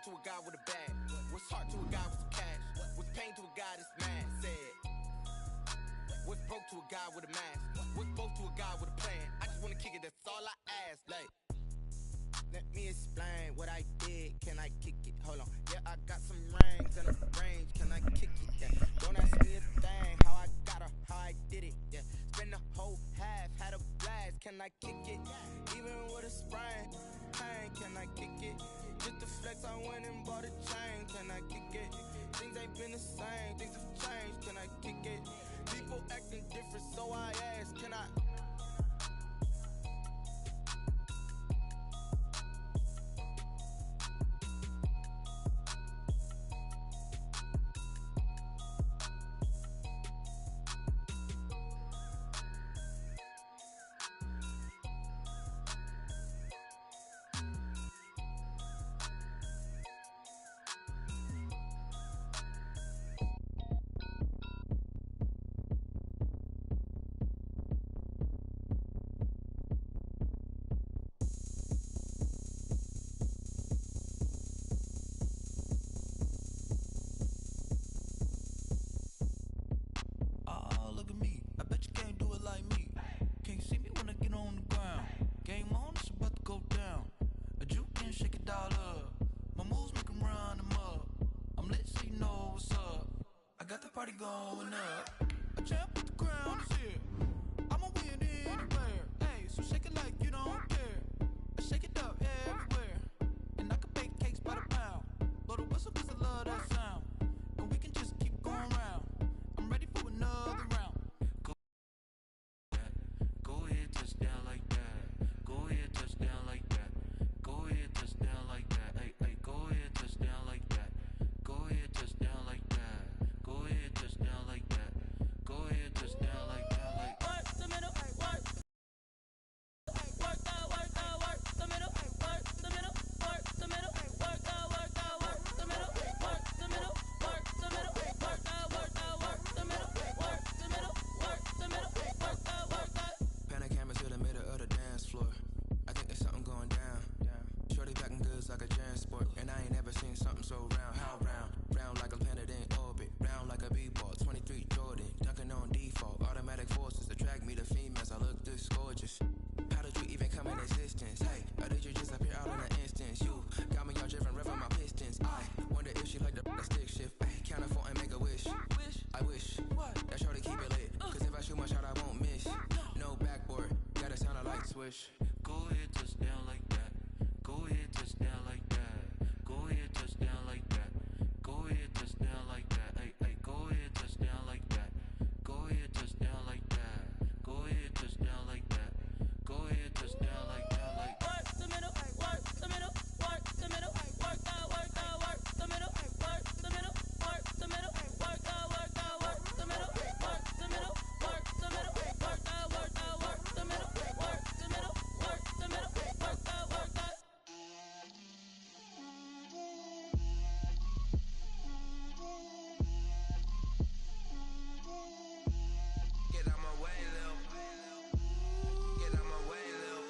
to a guy with a bag? What's heart to a guy with some cash? What's pain to a guy that's mad? Said. What's broke to a guy with a mask? What's both to a guy with a plan? I just wanna kick it, that's all I ask. Like, let me explain what I did. Can I kick it? Hold on. Yeah, I got some rings and a range. Can I kick it? Yeah. Don't ask me a thing. How I got her, how I did it. Yeah. Spend the whole half, had a blast. Can I kick it? Even with a sprain. Pain, can I kick it? Just the flex, I went and bought a chain. Can I kick it? Things ain't been the same. Things have changed. Can I kick it? People acting different, so I ask, can I? Party going up. A champ with the crown is here. I'ma win anywhere. Hey, so shake it like you don't care. I shake it up everywhere. And I can bake cakes by the pound. Blow the whistle 'cause I love that sound. And we can just keep going round. I'm ready for another round. Go ahead, touch down like that. Go ahead, touch down like that. Go ahead, touch down like that. Hey, hey, go ahead, touch down like that. Go ahead, touch down like that. Go ahead, touch down like that. Go ahead, touch down like that. Like work the middle, work. Work the middle, work the middle, work the middle, work the middle, work the middle, work the middle, work the middle, work the middle, work the middle, work the. Pan a camera to the middle of the dance floor. I think there's something going down. Shorty backing goods like a transport, and I ain't never seen something so round. How round? Round like a planet in orbit, round like a b-ball. 23 Jordan, dunking on default. Automatic forces attract me to females. I look this gorgeous. How did you even come in existence? Hey, or did you just appear out in an instance? You got me all driven, revving my pistons. I wonder if she like the stick shift. Ay, count a four and make a wish. I wish that shorty keep it lit. 'Cause if I shoot my shot, I won't miss. No backboard, gotta sound a light switch. go ahead, touch down like that. Go ahead, touch down like that. Go ahead, touch down like that. Go ahead, touch down like that. Hey, hey, go ahead, touch down like that. Go ahead, touch down like that. Go ahead, touch down like that. Go ahead, touch down like that. Like work the middle, work the middle, work the middle, work the middle, work the middle, work the middle, work the middle, work the middle, work the middle, work the middle, work the middle, work the middle, work the middle, work the middle, work the. Get out my way, Lil. Get out my way, Lil.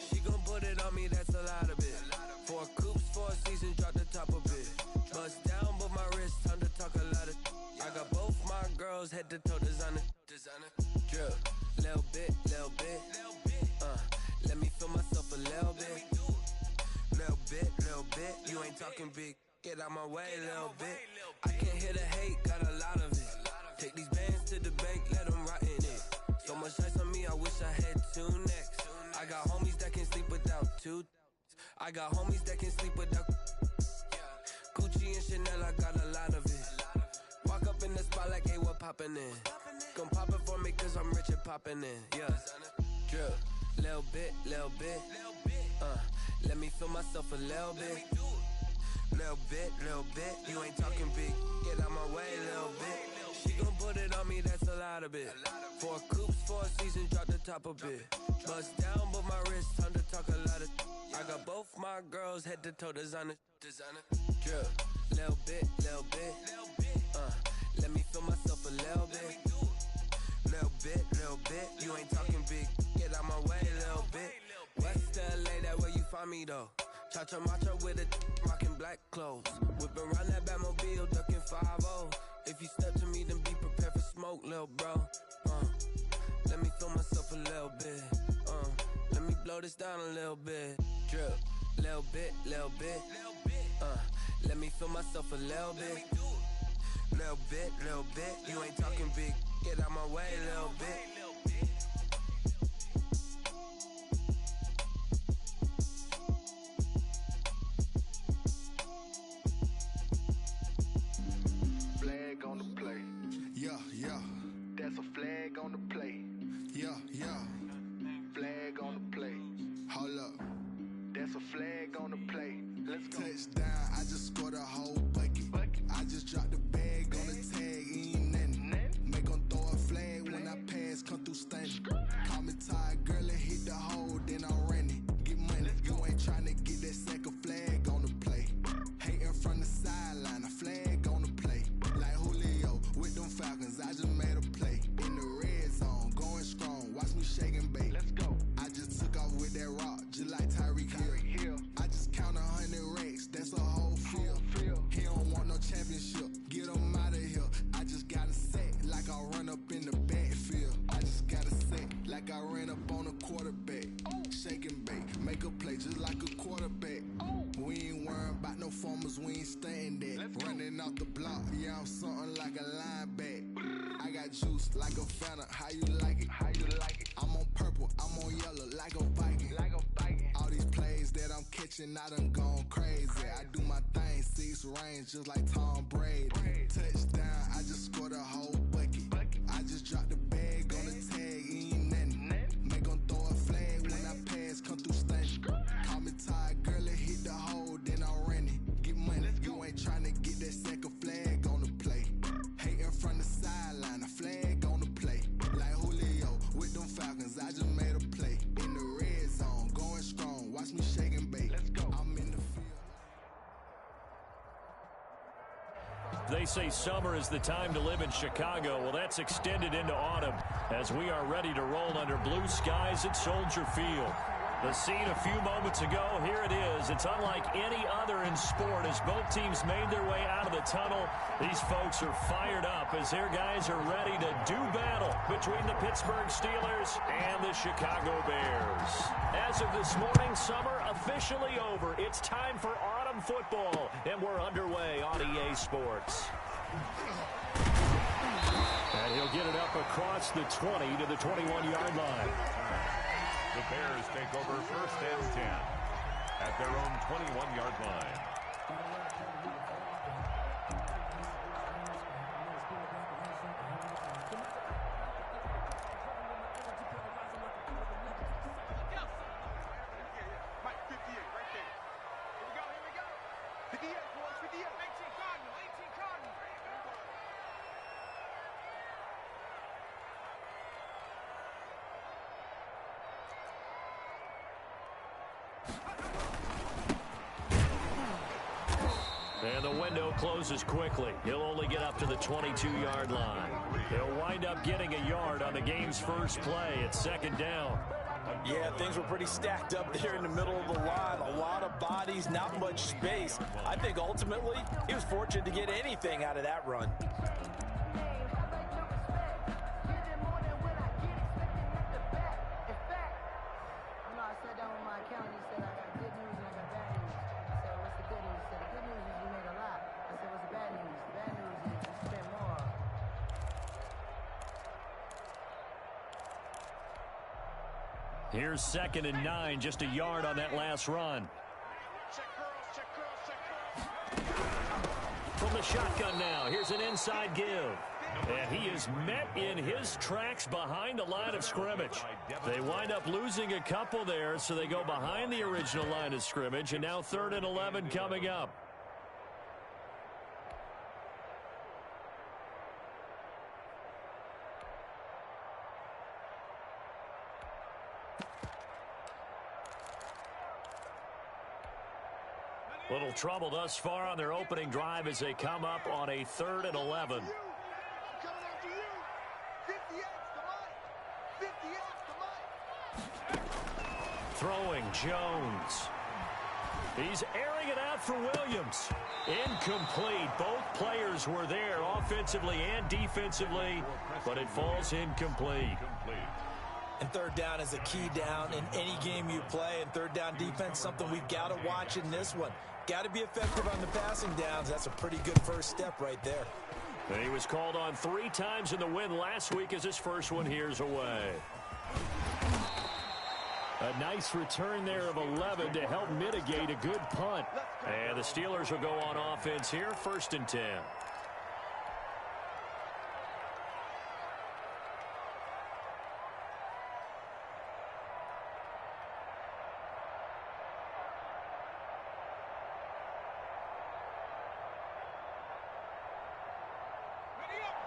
She gon' put it on me, that's a lot of it. 4 coops, 4 seasons, drop the top of it. Bust down, but my wrist, time to talk a lot of. I got both my girls head to toe designer. Drip, little bit, little bit. Let me feel myself a little bit. Little bit. You ain't talking big. Get out my way, little bit. I can't hear the hate, got a lot of it. Take these bands to the bank, let them rot in it. So much ice on me, I wish I had 2 necks. I got homies that can sleep without 2. I got homies that can sleep without. Gucci and Chanel, I got a lot of it. Walk up in the spot like, hey, what poppin' in? Gon' pop it for me, 'cause I'm rich and poppin' in. Yeah, drip, little bit. Let me feel myself a little bit. Little bit. You ain't talking big. Get out my way, little bit. She gon' put it on me, that's a lot of it. 4 coops, 4 seasons, drop the top of it. Bust down, but my wrist, time to talk a lot of. I got both my girls head to toe designer. Drip, little bit. Let me feel myself a little bit. Little bit. You ain't talking big. Get out my way, little bit. West LA, that where you find me though. Cha-cha matcha with a rockin' black. clothes. Whip around that Batmobile, ducking 5-0. If you step to me, then be prepared for smoke, lil' bro. Let me throw myself a little bit. Let me blow this down a little bit. Drip, little bit, little bit. Let me feel myself a little bit. Little bit, little bit. You ain't talking big. Get out my way, little bit. Flag on the play. Yeah, yeah. That's a flag on the play. Yeah, yeah. Flag on the play. Hold up. That's a flag on the play. Let's go. Touchdown, I just scored a whole bucket. I just dropped the bag on the tag, ain't nothing. Make 'em throw a flag when I pass, come through stunning. Call me tired, girl, and hit the hole, then I'm running. Get money, you ain't tryna get that second flag on the play. Hating from the sideline, a flag on the play. Like Julio with them Falcons, I just made a play. In the red zone, going strong, watch me shake and bake. Let's go. I just took off with that rock, just like Tyreek Hill. I just count 100 racks, that's a whole field. He don't want no championship, get him out of here. I just got a set, like I run up in the backfield. I just got a set, like I ran up on a quarterback. Shake and bake, make a play just like a quarterback. We ain't worrying about no formers, we ain't staying that. Running off the block, yeah, I'm something like a lineback. I got juice like a Fanta, how you like it? How you like it? I'm on purple, I'm on yellow, like a Viking. Like a Viking. All these plays that I'm catching, I done gone crazy. I do my thing, 6 range, just like Tom Brady. Touchdown, I just scored a whole bucket. I just dropped the bag on the tag, ain't nothing. Make 'em throw a flag when I pass, come through stunning. Call me tired, girl, and hit the hole, then I'm running. Get money, you ain't tryna get that second flag on the play. Hating from the sideline, a flag on the play. Like Julio with them Falcons, I just made a play. In the red zone, going strong, watch me shake and bake. Let's go. I'm in the field. They say summer is the time to live in Chicago. Well, that's extended into autumn as we are ready to roll under blue skies at Soldier Field. The scene a few moments ago, here it is. It's unlike any other in sport as both teams made their way out of the tunnel. These folks are fired up as their guys are ready to do battle between the Pittsburgh Steelers and the Chicago Bears. As of this morning, summer officially over. It's time for autumn football, and we're underway on EA Sports. And he'll get it up across the 20 to the 21-yard line. The Bears take over 1st and 10 at their own 21-yard line. Mike, 58, right there. Here we go. 58, boys, 58. 18 Cardinal, 18 Cardinal. And the window closes quickly. He'll only get up to the 22-yard line. He'll wind up getting a yard on the game's first play. It's 2nd down. Yeah, things were pretty stacked up there in the middle of the line. A lot of bodies, not much space. I think ultimately he was fortunate to get anything out of that run. Here's 2nd and 9, just a yard on that last run. From the shotgun now, here's an inside give. And he is met in his tracks behind the line of scrimmage. They wind up losing a couple there, so they go behind the original line of scrimmage, and now 3rd and 11 coming up. Little trouble thus far on their opening drive as they come up on a 3rd and 11. Throwing Jones. He's airing it out for Williams. Incomplete. Both players were there offensively and defensively, but it falls incomplete. And third down is a key down in any game you play. And third down defense, something we've got to watch in this one. Got to be effective on the passing downs. That's a pretty good first step right there. And he was called on 3 times in the win last week as his first one here's away. A nice return there of 11 to help mitigate a good punt. And the Steelers will go on offense here, 1st and 10.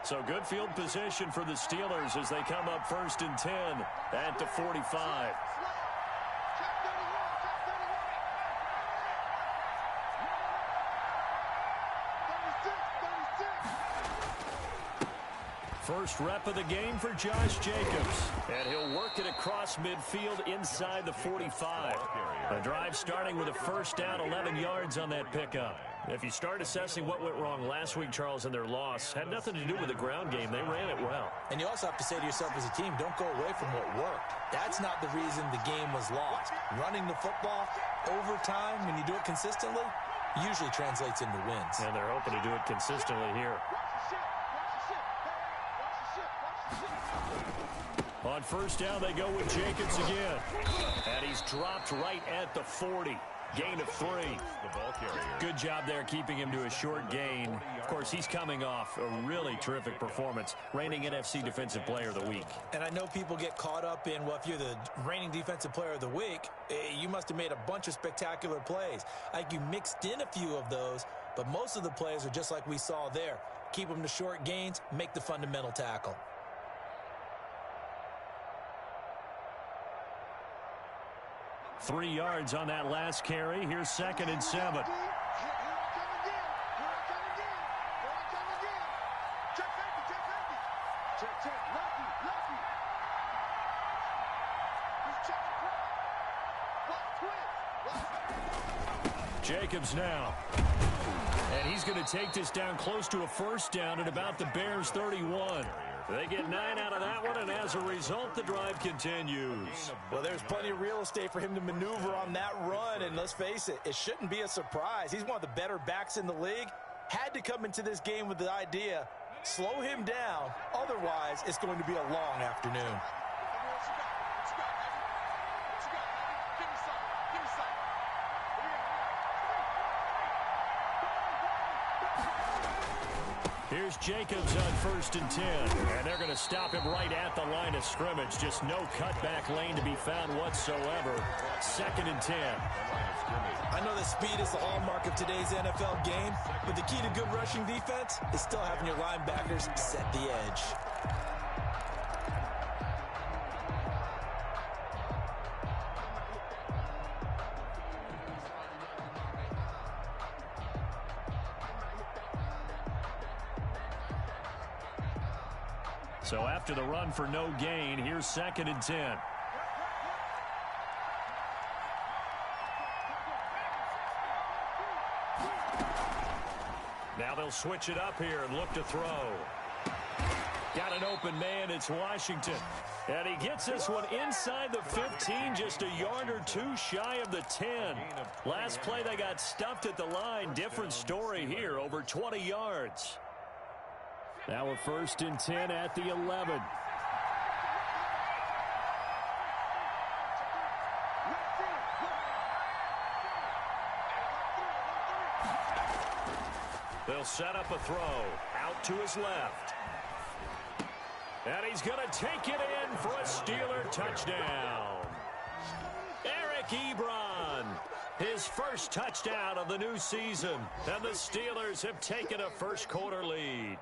So good field position for the Steelers as they come up 1st and 10 at the 45. First rep of the game for Josh Jacobs. And he'll work it across midfield inside the 45. The drive starting with a first down, 11 yards on that pickup. If you start assessing what went wrong last week, Charles, in their loss, had nothing to do with the ground game. They ran it well. And you also have to say to yourself as a team, don't go away from what worked. That's not the reason the game was lost. Running the football over time, when you do it consistently, usually translates into wins. And they're hoping to do it consistently here. On first down, they go with Jacobs again. And he's dropped right at the 40. Gain of 3. The ball carrier. Good job there keeping him to a short gain. Of course, he's coming off a really terrific performance. Reigning NFC Defensive Player of the Week. And I know people get caught up in, well, if you're the reigning Defensive Player of the Week, you must have made a bunch of spectacular plays. Like you mixed in a few of those, but most of the plays are just like we saw there. Keep them to short gains, make the fundamental tackle. 3 yards on that last carry. Here's 2nd and 7. Jacobs now. And he's going to take this down close to a first down at about the Bears' 31. They get 9 out of that one, and as a result, the drive continues. Well, there's plenty of real estate for him to maneuver on that run, and let's face it, it shouldn't be a surprise. He's one of the better backs in the league. Had to come into this game with the idea, slow him down, otherwise it's going to be a long afternoon. Here's Jacobs on 1st and 10, and they're going to stop him right at the line of scrimmage. Just no cutback lane to be found whatsoever. 2nd and 10. I know that speed is the hallmark of today's NFL game, but the key to good rushing defense is still having your linebackers set the edge. So after the run for no gain, here's 2nd and 10. Now they'll switch it up here and look to throw. Got an open man, it's Washington. And he gets this one inside the 15, just a yard or 2 shy of the 10. Last play they got stuffed at the line. Different story here, over 20 yards. Now a 1st and 10 at the 11. They'll set up a throw out to his left. And he's going to take it in for a Steeler touchdown. Eric Ebron, his first touchdown of the new season. And the Steelers have taken a first-quarter lead.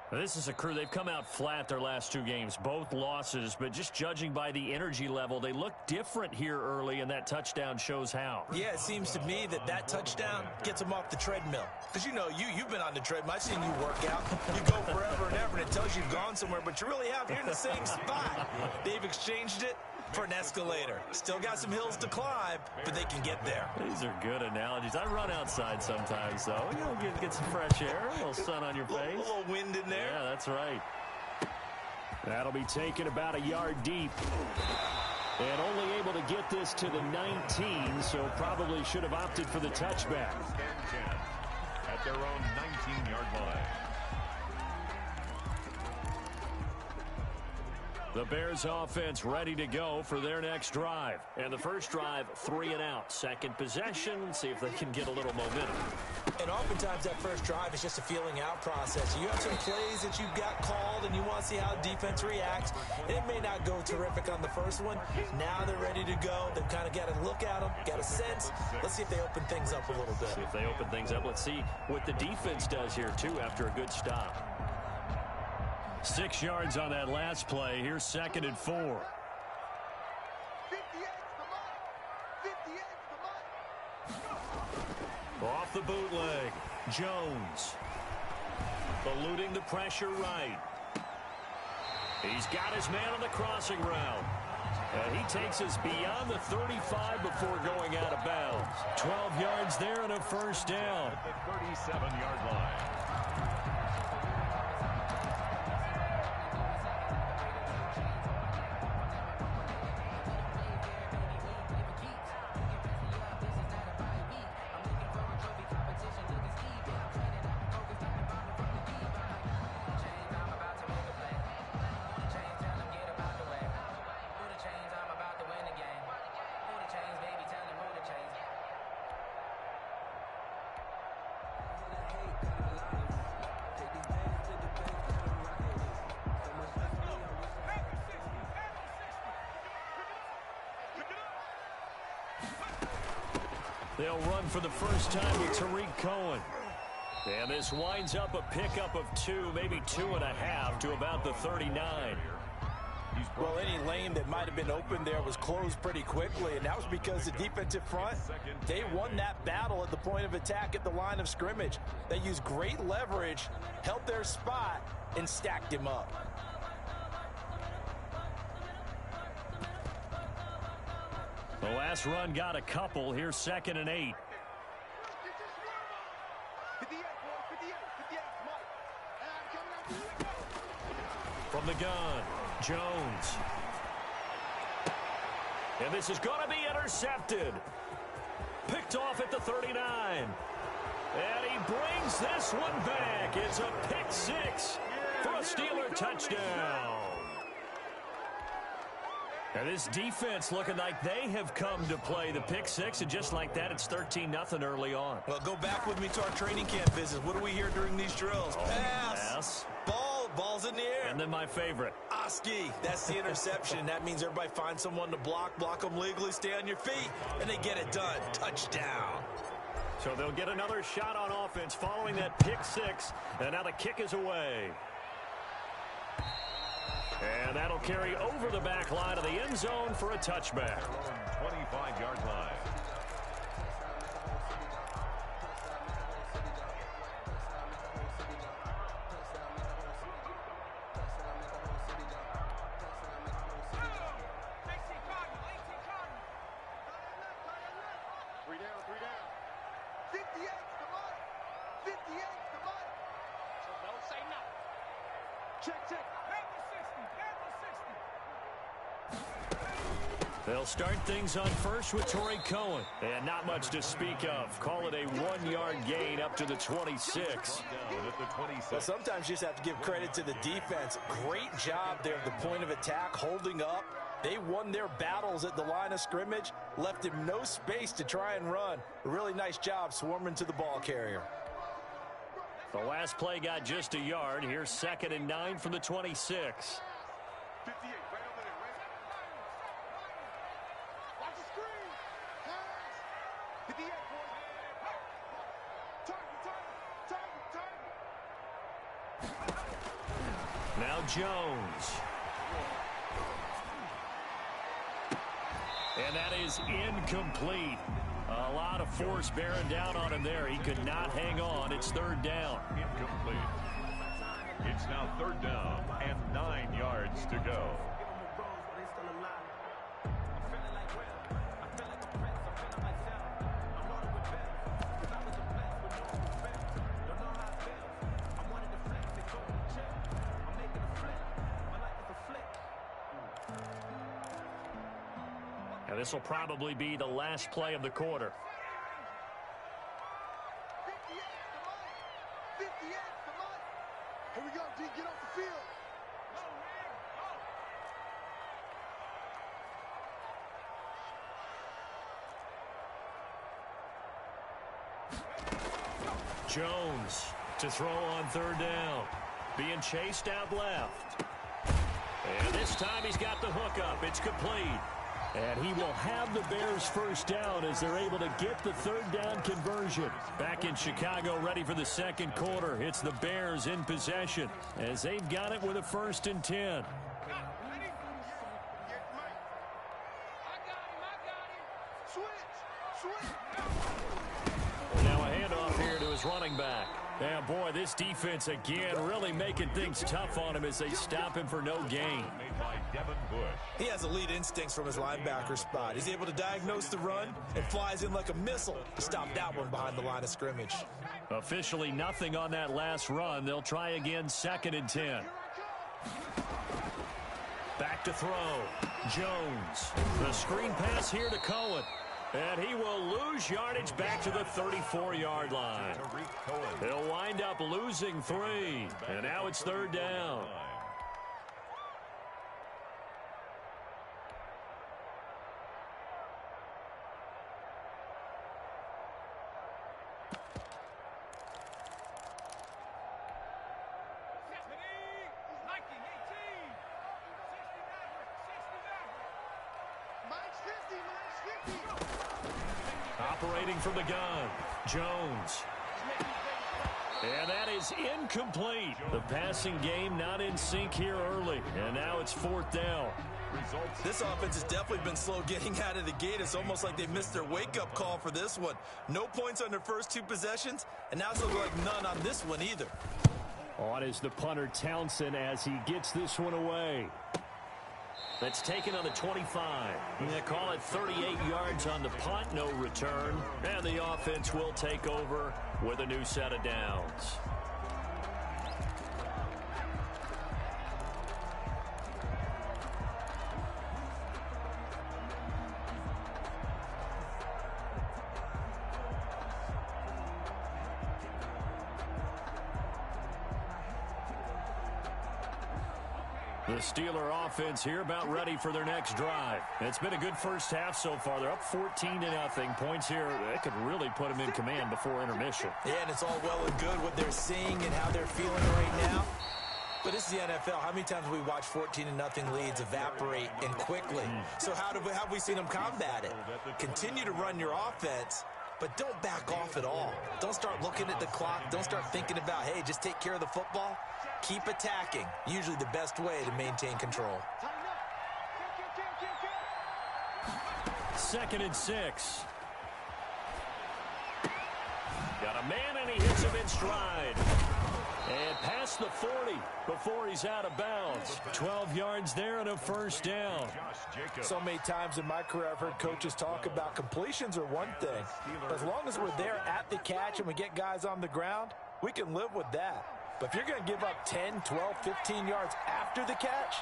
This is a crew. They've come out flat their last 2 games, both losses, but just judging by the energy level, they look different here early, and that touchdown shows how. Yeah, it seems to me that touchdown gets them off the treadmill. Because, you know, you've been on the treadmill. I've seen you work out. You go forever and ever, and it tells you you've gone somewhere, but you really have. You're in the same spot. They've exchanged it. for an escalator. Still got some hills to climb, but they can get there. These are good analogies. I run outside sometimes, though. You know, get some fresh air, a little sun on your face. A little wind in there. Yeah, that's right. That'll be taken about a yard deep. And only able to get this to the 19, so probably should have opted for the touchback. At their own 19-yard line. The Bears offense ready to go for their next drive. And the first drive, 3 and out. Second possession, see if they can get a little momentum. And oftentimes that first drive is just a feeling out process. You have some plays that you've got called and you want to see how the defense reacts. It may not go terrific on the first one. Now they're ready to go. They've kind of got to look at them, got a sense. Let's see if they open things up a little bit. See if they open things up. Let's see what the defense does here, too, after a good stop. 6 yards on that last play. Here's 2nd and 4. Off the bootleg. Jones. Eluding the pressure right. He's got his man on the crossing route. And he takes us beyond the 35 before going out of bounds. 12 yards there and a first down. At the 37-yard line. They'll run for the first time with Tariq Cohen. And this winds up a pickup of 2, maybe 2.5 to about the 39. Well, any lane that might have been open there was closed pretty quickly, and that was because the defensive front, they won that battle at the point of attack at the line of scrimmage. They used great leverage, held their spot, and stacked him up. The last run got a couple. Here's 2nd and 8. From the gun, Jones. And this is going to be intercepted. Picked off at the 39. And he brings this one back. It's a pick 6 for a Steeler touchdown. And this defense looking like they have come to play the pick 6, and just like that, it's 13-0 early on. Well, go back with me to our training camp visits. What do we hear during these drills? Pass. Ball's in the air. And then my favorite. Oski. That's the interception. That means everybody finds someone to block them legally, stay on your feet, and they get it done. Touchdown. So they'll get another shot on offense following that pick 6, and now the kick is away. And that'll carry over the back line of the end zone for a touchback. 25-yard line. They'll start things on first with Tariq Cohen. And not much to speak of. Call it a 1-yard gain up to the 26. Well, sometimes you just have to give credit to the defense. Great job there at the point of attack, holding up. They won their battles at the line of scrimmage, left him no space to try and run. A really nice job swarming to the ball carrier. The last play got just a yard. Here's 2nd and 9 from the 26. Now Jones. And that is incomplete. A lot of force bearing down on him there. He could not hang on. It's 3rd down. Incomplete. It's now 3rd down and 9 yards to go. This will probably be the last play of the quarter. 58 to Mike. Here we go, D. Get off the field. Jones to throw on third down. Being chased out left. And this time he's got the hook up. It's complete. And he will have the Bears first down as they're able to get the third down conversion. Back in Chicago, ready for the second quarter. It's the Bears in possession as they've got it with a 1st and 10. Now a handoff here to his running back. Yeah, boy, this defense again really making things tough on him as they stop him for no gain. He has elite instincts from his linebacker spot. He's able to diagnose the run and flies in like a missile to stop that one behind the line of scrimmage. Officially nothing on that last run. They'll try again, 2nd and 10. Back to throw. Jones. The screen pass here to Cohen. And he will lose yardage back to the 34-yard line. He'll wind up losing 3. And now it's 3rd down. Operating from the gun, Jones. And that is incomplete. The passing game not in sync here early. And now it's 4th down. This offense has definitely been slow getting out of the gate. It's almost like they missed their wake-up call for this one. No points on their first 2 possessions, and now it's looking like none on this one either. On is the punter Townsend as he gets this one away. That's taken on the 25. They call it 38 yards on the punt, no return. And the offense will take over with a new set of downs. The Steeler offense here about ready for their next drive. It's been a good first half so far. They're up 14-0. Points here, they could really put them in command before intermission. Yeah, and it's all well and good what they're seeing and how they're feeling right now. But this is the NFL. How many times have we watched 14-0 leads evaporate and quickly? So how have we seen them combat it? Continue to run your offense, but don't back off at all. Don't start looking at the clock. Don't start thinking about, hey, just take care of the football. Keep attacking. Usually the best way to maintain control. 2nd and 6. Got a man, and he hits him in stride. And past the 40 before he's out of bounds. 12 yards there and a 1st down. So many times in my career I've heard coaches talk about completions are one thing. But as long as we're there at the catch and we get guys on the ground, we can live with that. But if you're going to give up 10, 12, 15 yards after the catch,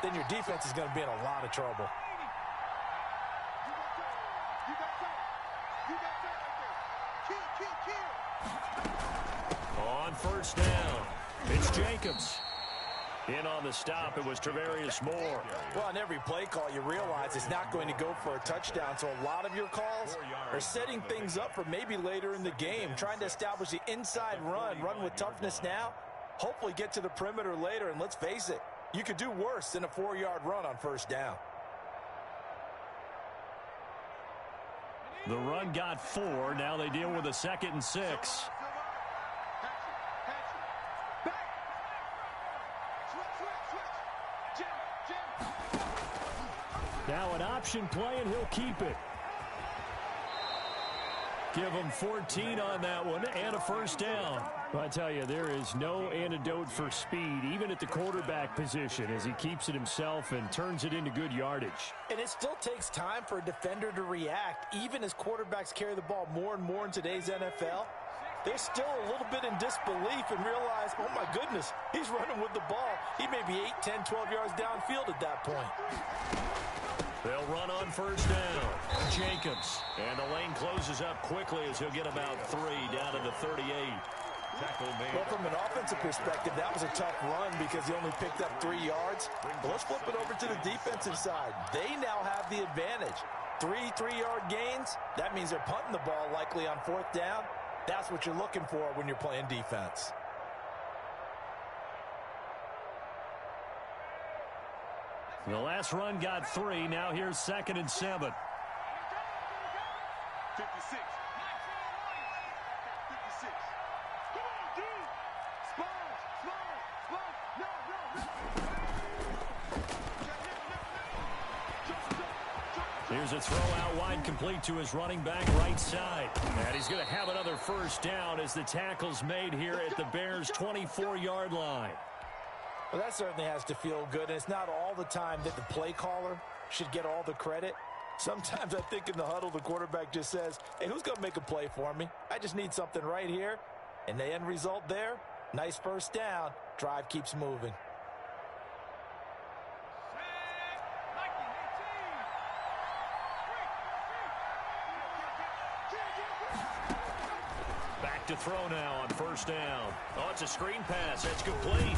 then your defense is going to be in a lot of trouble. On 1st down, it's Jacobs. In on the stop, it was Travarius Moore. Well, on every play call, you realize it's not going to go for a touchdown, so a lot of your calls are setting things up for maybe later in the game, trying to establish the inside run with toughness now, hopefully get to the perimeter later, and let's face it, you could do worse than a 4-yard run on 1st down. The run got 4. Now they deal with a 2nd and 6. Now an option play, and he'll keep it. Give him 14 on that one and a 1st down. I tell you, there is no antidote for speed, even at the quarterback position, as he keeps it himself and turns it into good yardage. And it still takes time for a defender to react, even as quarterbacks carry the ball more and more in today's NFL. They're still a little bit in disbelief and realize, oh my goodness, he's running with the ball. He may be 8, 10, 12 yards downfield at that point. They'll run on first down. Jacobs. And the lane closes up quickly as he'll get about 3 down to the 38. Well, from an offensive perspective, that was a tough run because he only picked up 3 yards. But let's flip it over to the defensive side. They now have the advantage. 3 3-yard gains, that means they're punting the ball likely on 4th down. That's what you're looking for when you're playing defense. The last run got 3. Now here's 2nd and 7. 56. 56. Come on, dude. Here's a throw out wide, complete to his running back right side. And he's going to have another first down as the tackle's made here at the Bears' 24-yard line. Well, that certainly has to feel good, and it's not all the time that the play caller should get all the credit. Sometimes I think in the huddle, the quarterback just says, hey, who's going to make a play for me? I just need something right here. And the end result there, nice first down. Drive keeps moving. Back to throw now on first down. Oh, it's a screen pass. That's complete.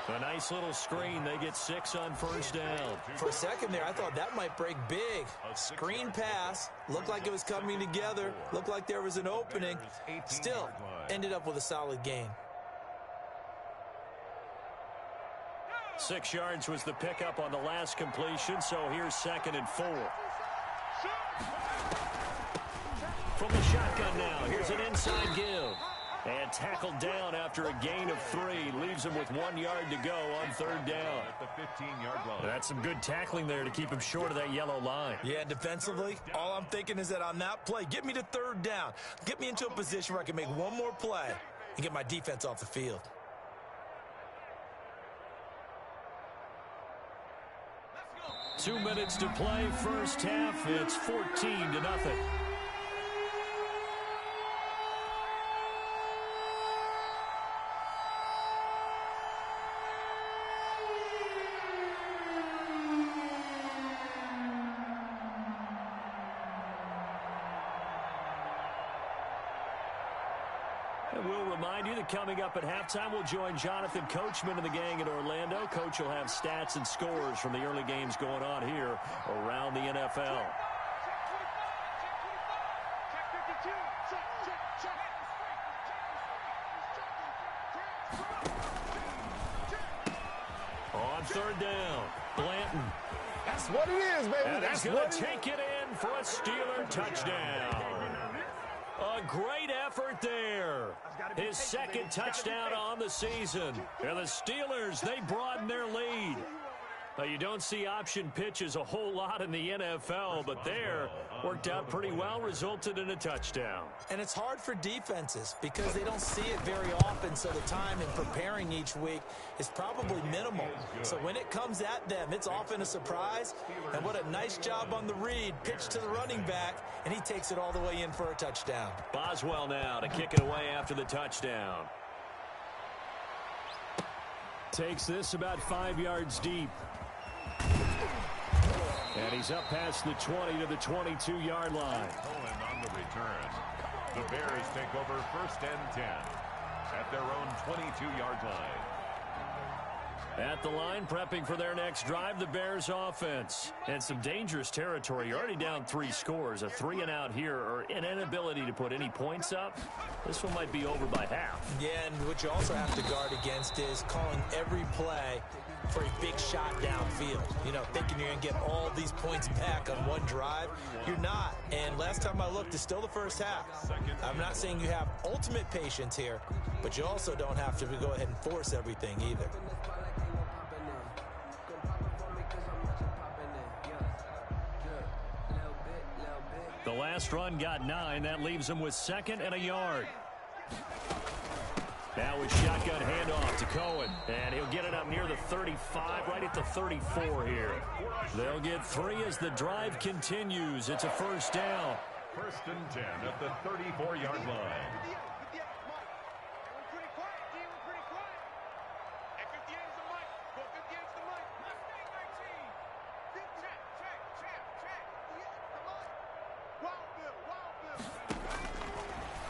A nice little screen. They get 6 on first down. For a second there, I thought that might break big. Screen pass. Looked like it was coming together. Looked like there was an opening. Still, ended up with a solid gain. 6 yards was the pickup on the last completion, so here's 2nd and 4. From the shotgun now, here's an inside give. And tackled down after a gain of 3. Leaves him with 1 yard to go on 3rd down. At the 15-yard line. That's some good tackling there to keep him short of that yellow line. Yeah, defensively, all I'm thinking is that on that play, get me to 3rd down. Get me into a position where I can make one more play and get my defense off the field. Let's go. 2 minutes to play, first half. It's 14-0. And we'll remind you that coming up at halftime, we'll join Jonathan Coachman and the gang in Orlando. Coach will have stats and scores from the early games going on here around the NFL. On 3rd down, Blanton. That's what it is, baby. And That's he's going to take it in for a Steeler touchdown. A great effort there. His 2nd touchdown on the season. And the Steelers, they broaden their lead. Now, you don't see option pitches a whole lot in the NFL, but there worked out pretty well, resulted in a touchdown. And it's hard for defenses because they don't see it very often, so the time in preparing each week is probably minimal. So when it comes at them, it's often a surprise. And what a nice job on the read. Pitch to the running back, and he takes it all the way in for a touchdown. Boswell now to kick it away after the touchdown. Takes this about 5 yards deep. And he's up past the 20 to the 22-yard line. Cohen on the return. The Bears take over 1st and 10 at their own 22-yard line. At the line, prepping for their next drive, the Bears offense. And some dangerous territory. You're already down 3 scores. A 3-and-out here, or an inability to put any points up. This one might be over by half. Yeah, and what you also have to guard against is calling every play for a big shot downfield. You know, thinking you're going to get all these points back on one drive. You're not. And last time I looked, it's still the first half. I'm not saying you have ultimate patience here, but you also don't have to go ahead and force everything either. The last run got 9. That leaves him with 2nd and a yard. Now with shotgun handoff to Cohen. And he'll get it up near the 35, right at the 34 here. They'll get 3 as the drive continues. It's a first down. 1st and 10 at the 34-yard line.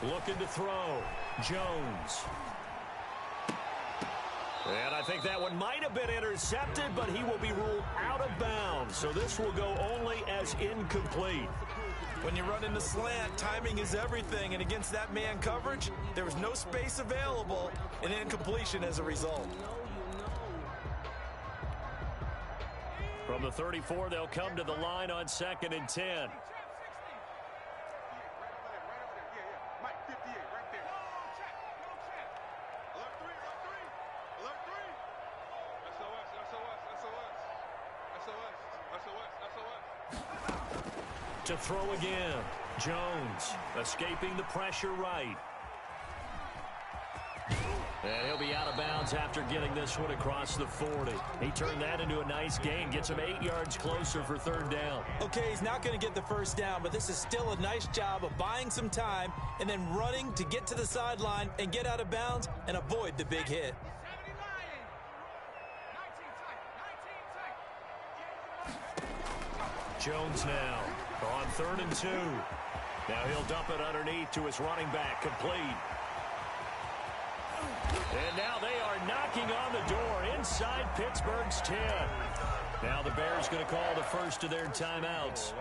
Looking to throw. Jones. And I think that one might have been intercepted, but he will be ruled out of bounds. So this will go only as incomplete. When you run into slant, timing is everything. And against that man coverage, there was no space available, and incompletion as a result. From the 34, they'll come to the line on 2nd and 10. To throw again. Jones escaping the pressure right. And he'll be out of bounds after getting this one across the 40. He turned that into a nice gain. Gets him 8 yards closer for 3rd down. Okay, he's not going to get the first down, but this is still a nice job of buying some time and then running to get to the sideline and get out of bounds and avoid the big hit. Jones now on 3rd and 2. Now he'll dump it underneath to his running back, complete. And now they are knocking on the door inside Pittsburgh's 10. Now the Bears going to call the first of their timeouts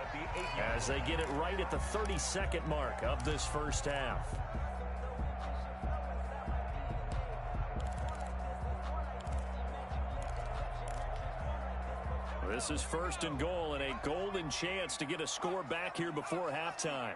as they get it right at the 32nd mark of this first half. This is 1st and goal and a golden chance to get a score back here before halftime.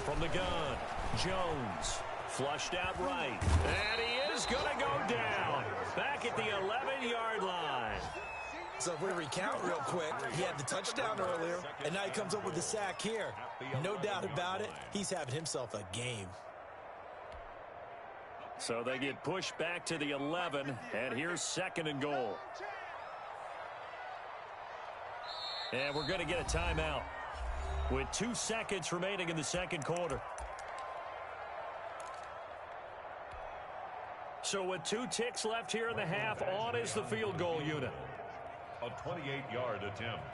From the gun, Jones flushed out right. And he is going to go down back at the 11-yard line. So if we recount real quick, he had the touchdown earlier, and now he comes up with the sack here. No doubt about it, he's having himself a game. So they get pushed back to the 11, and here's 2nd and goal. And we're going to get a timeout with 2 seconds remaining in the 2nd quarter. So with 2 ticks left here in the half, on is the field goal unit. A 28-yard attempt.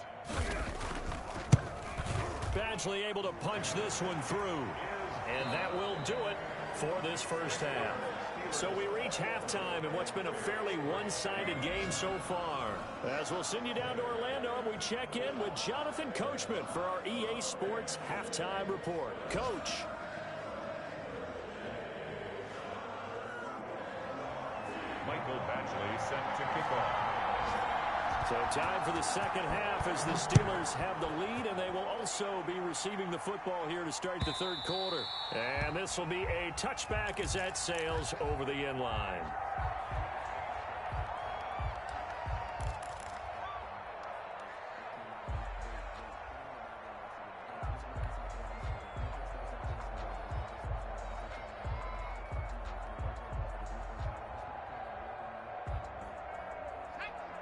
Badgley able to punch this one through. And that will do it for this first half. So we reach halftime in what's been a fairly one-sided game so far. As we'll send you down to Orlando, we check in with Jonathan Coachman for our EA Sports Halftime Report. Coach. Michael Badgley set to kick off. So time for the 2nd half as the Steelers have the lead, and they will also be receiving the football here to start the 3rd quarter. And this will be a touchback as that sails over the end line.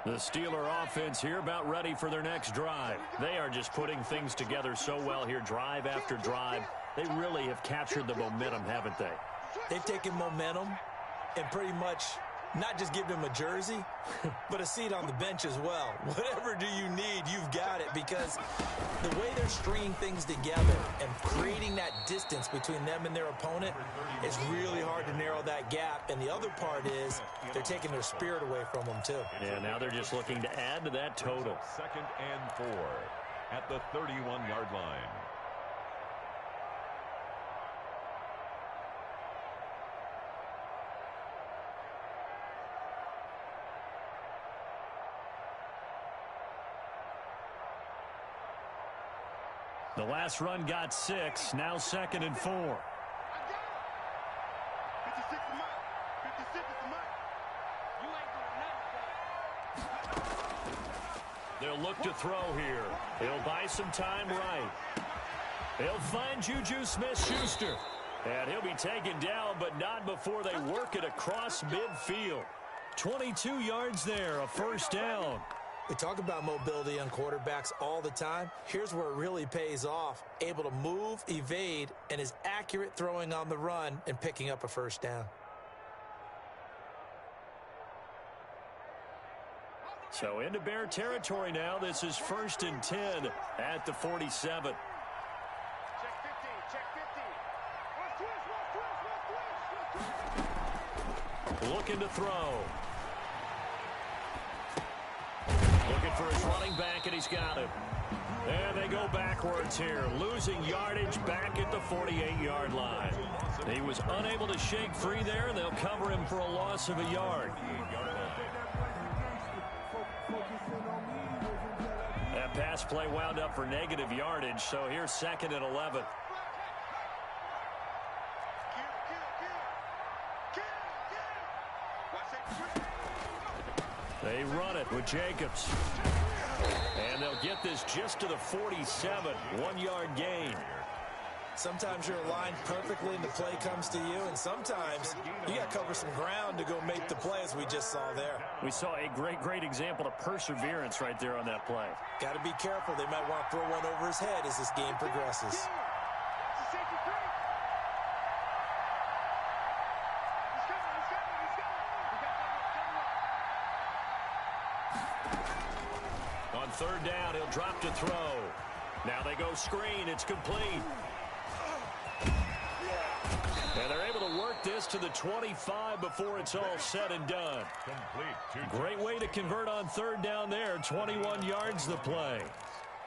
The Steeler offense here about ready for their next drive. They are just putting things together so well here, drive after drive. They really have captured the momentum, haven't they? They've taken momentum and pretty much not just given him a jersey, but a seat on the bench as well. Whatever do you need, you've got it, because the way they're stringing things together and creating that distance between them and their opponent is really hard to narrow that gap. And the other part is they're taking their spirit away from them, too. Yeah, now they're just looking to add to that total. 2nd and 4 at the 31-yard line. The last run got 6, now 2nd and 4. 56 is mine. 56 is mine. You ain't doing nothing. They'll look to throw here. He'll buy some time right. He'll find Juju Smith-Schuster. And he'll be taken down, but not before they work it across midfield. 22 yards there, a 1st down. We talk about mobility on quarterbacks all the time. Here's where it really pays off. Able to move, evade, and is accurate throwing on the run and picking up a 1st down. So into Bear territory now. This is 1st and 10 at the 47. Check 50, check 50. Looking to throw. Looking for his running back, and he's got him. And they go backwards here, losing yardage back at the 48-yard line. He was unable to shake free there, and they'll cover him for a loss of a yard. That pass play wound up for negative yardage, so here's 2nd and 11. They run it with Jacobs. And they'll get this just to the 47, 1-yard gain. Sometimes you're aligned perfectly and the play comes to you, and sometimes you got to cover some ground to go make the play, as we just saw there. We saw a great example of perseverance right there on that play. Got to be careful. They might want to throw one over his head as this game progresses. On 3rd down, he'll drop to throw. Now they go screen. It's complete. And they're able to work this to the 25 before it's all said and done. Great way to convert on 3rd down there. 21 yards the play.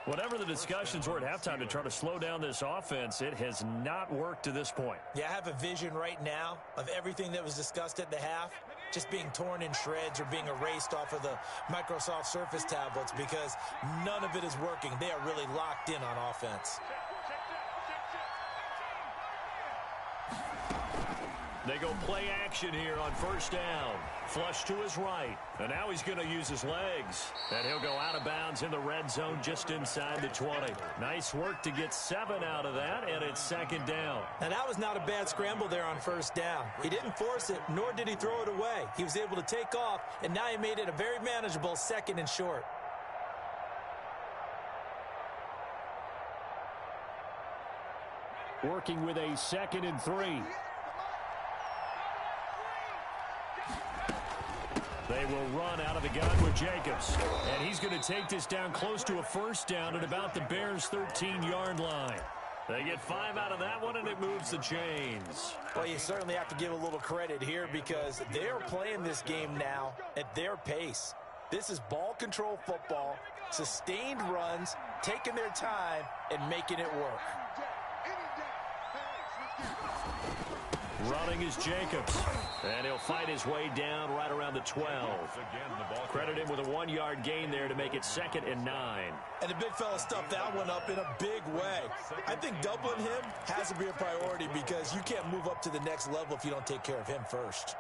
Whatever the discussions were at halftime to try to slow down this offense, it has not worked to this point. Yeah, I have a vision right now of everything that was discussed at the half just being torn in shreds or being erased off of the Microsoft Surface tablets because none of it is working. They are really locked in on offense. They go play action here on 1st down. Flush to his right. And now he's going to use his legs. And he'll go out of bounds in the red zone just inside the 20. Nice work to get 7 out of that, and it's 2nd down. And that was not a bad scramble there on 1st down. He didn't force it, nor did he throw it away. He was able to take off, and now he made it a very manageable 2nd and short. Working with a 2nd and 3. They will run out of the gun with Jacobs. And he's going to take this down close to a 1st down at about the Bears' 13-yard line. They get 5 out of that one, and it moves the chains. Well, you certainly have to give a little credit here because they're playing this game now at their pace. This is ball control football, sustained runs, taking their time, and making it work. Running is Jacobs, and he'll fight his way down right around the 12. Credit him with a 1-yard gain there to make it 2nd and 9. And the big fella stuffed that one up in a big way. I think doubling him has to be a priority because you can't move up to the next level if you don't take care of him first.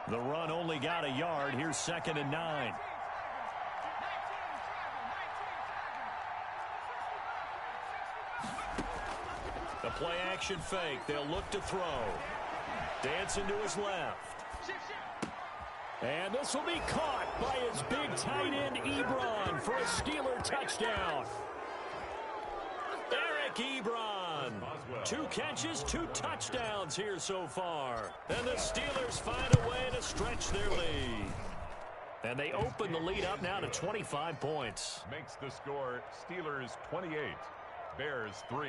The run only got a yard. Here's 2nd and 9. The play action fake. They'll look to throw. Dancing to his left. And this will be caught by his big tight end, Ebron, for a Steeler touchdown. Eric Ebron. 2 catches, 2 touchdowns here so far. And the Steelers find a way to stretch their lead. And they open the lead up now to 25 points. Makes the score Steelers 28, Bears 3.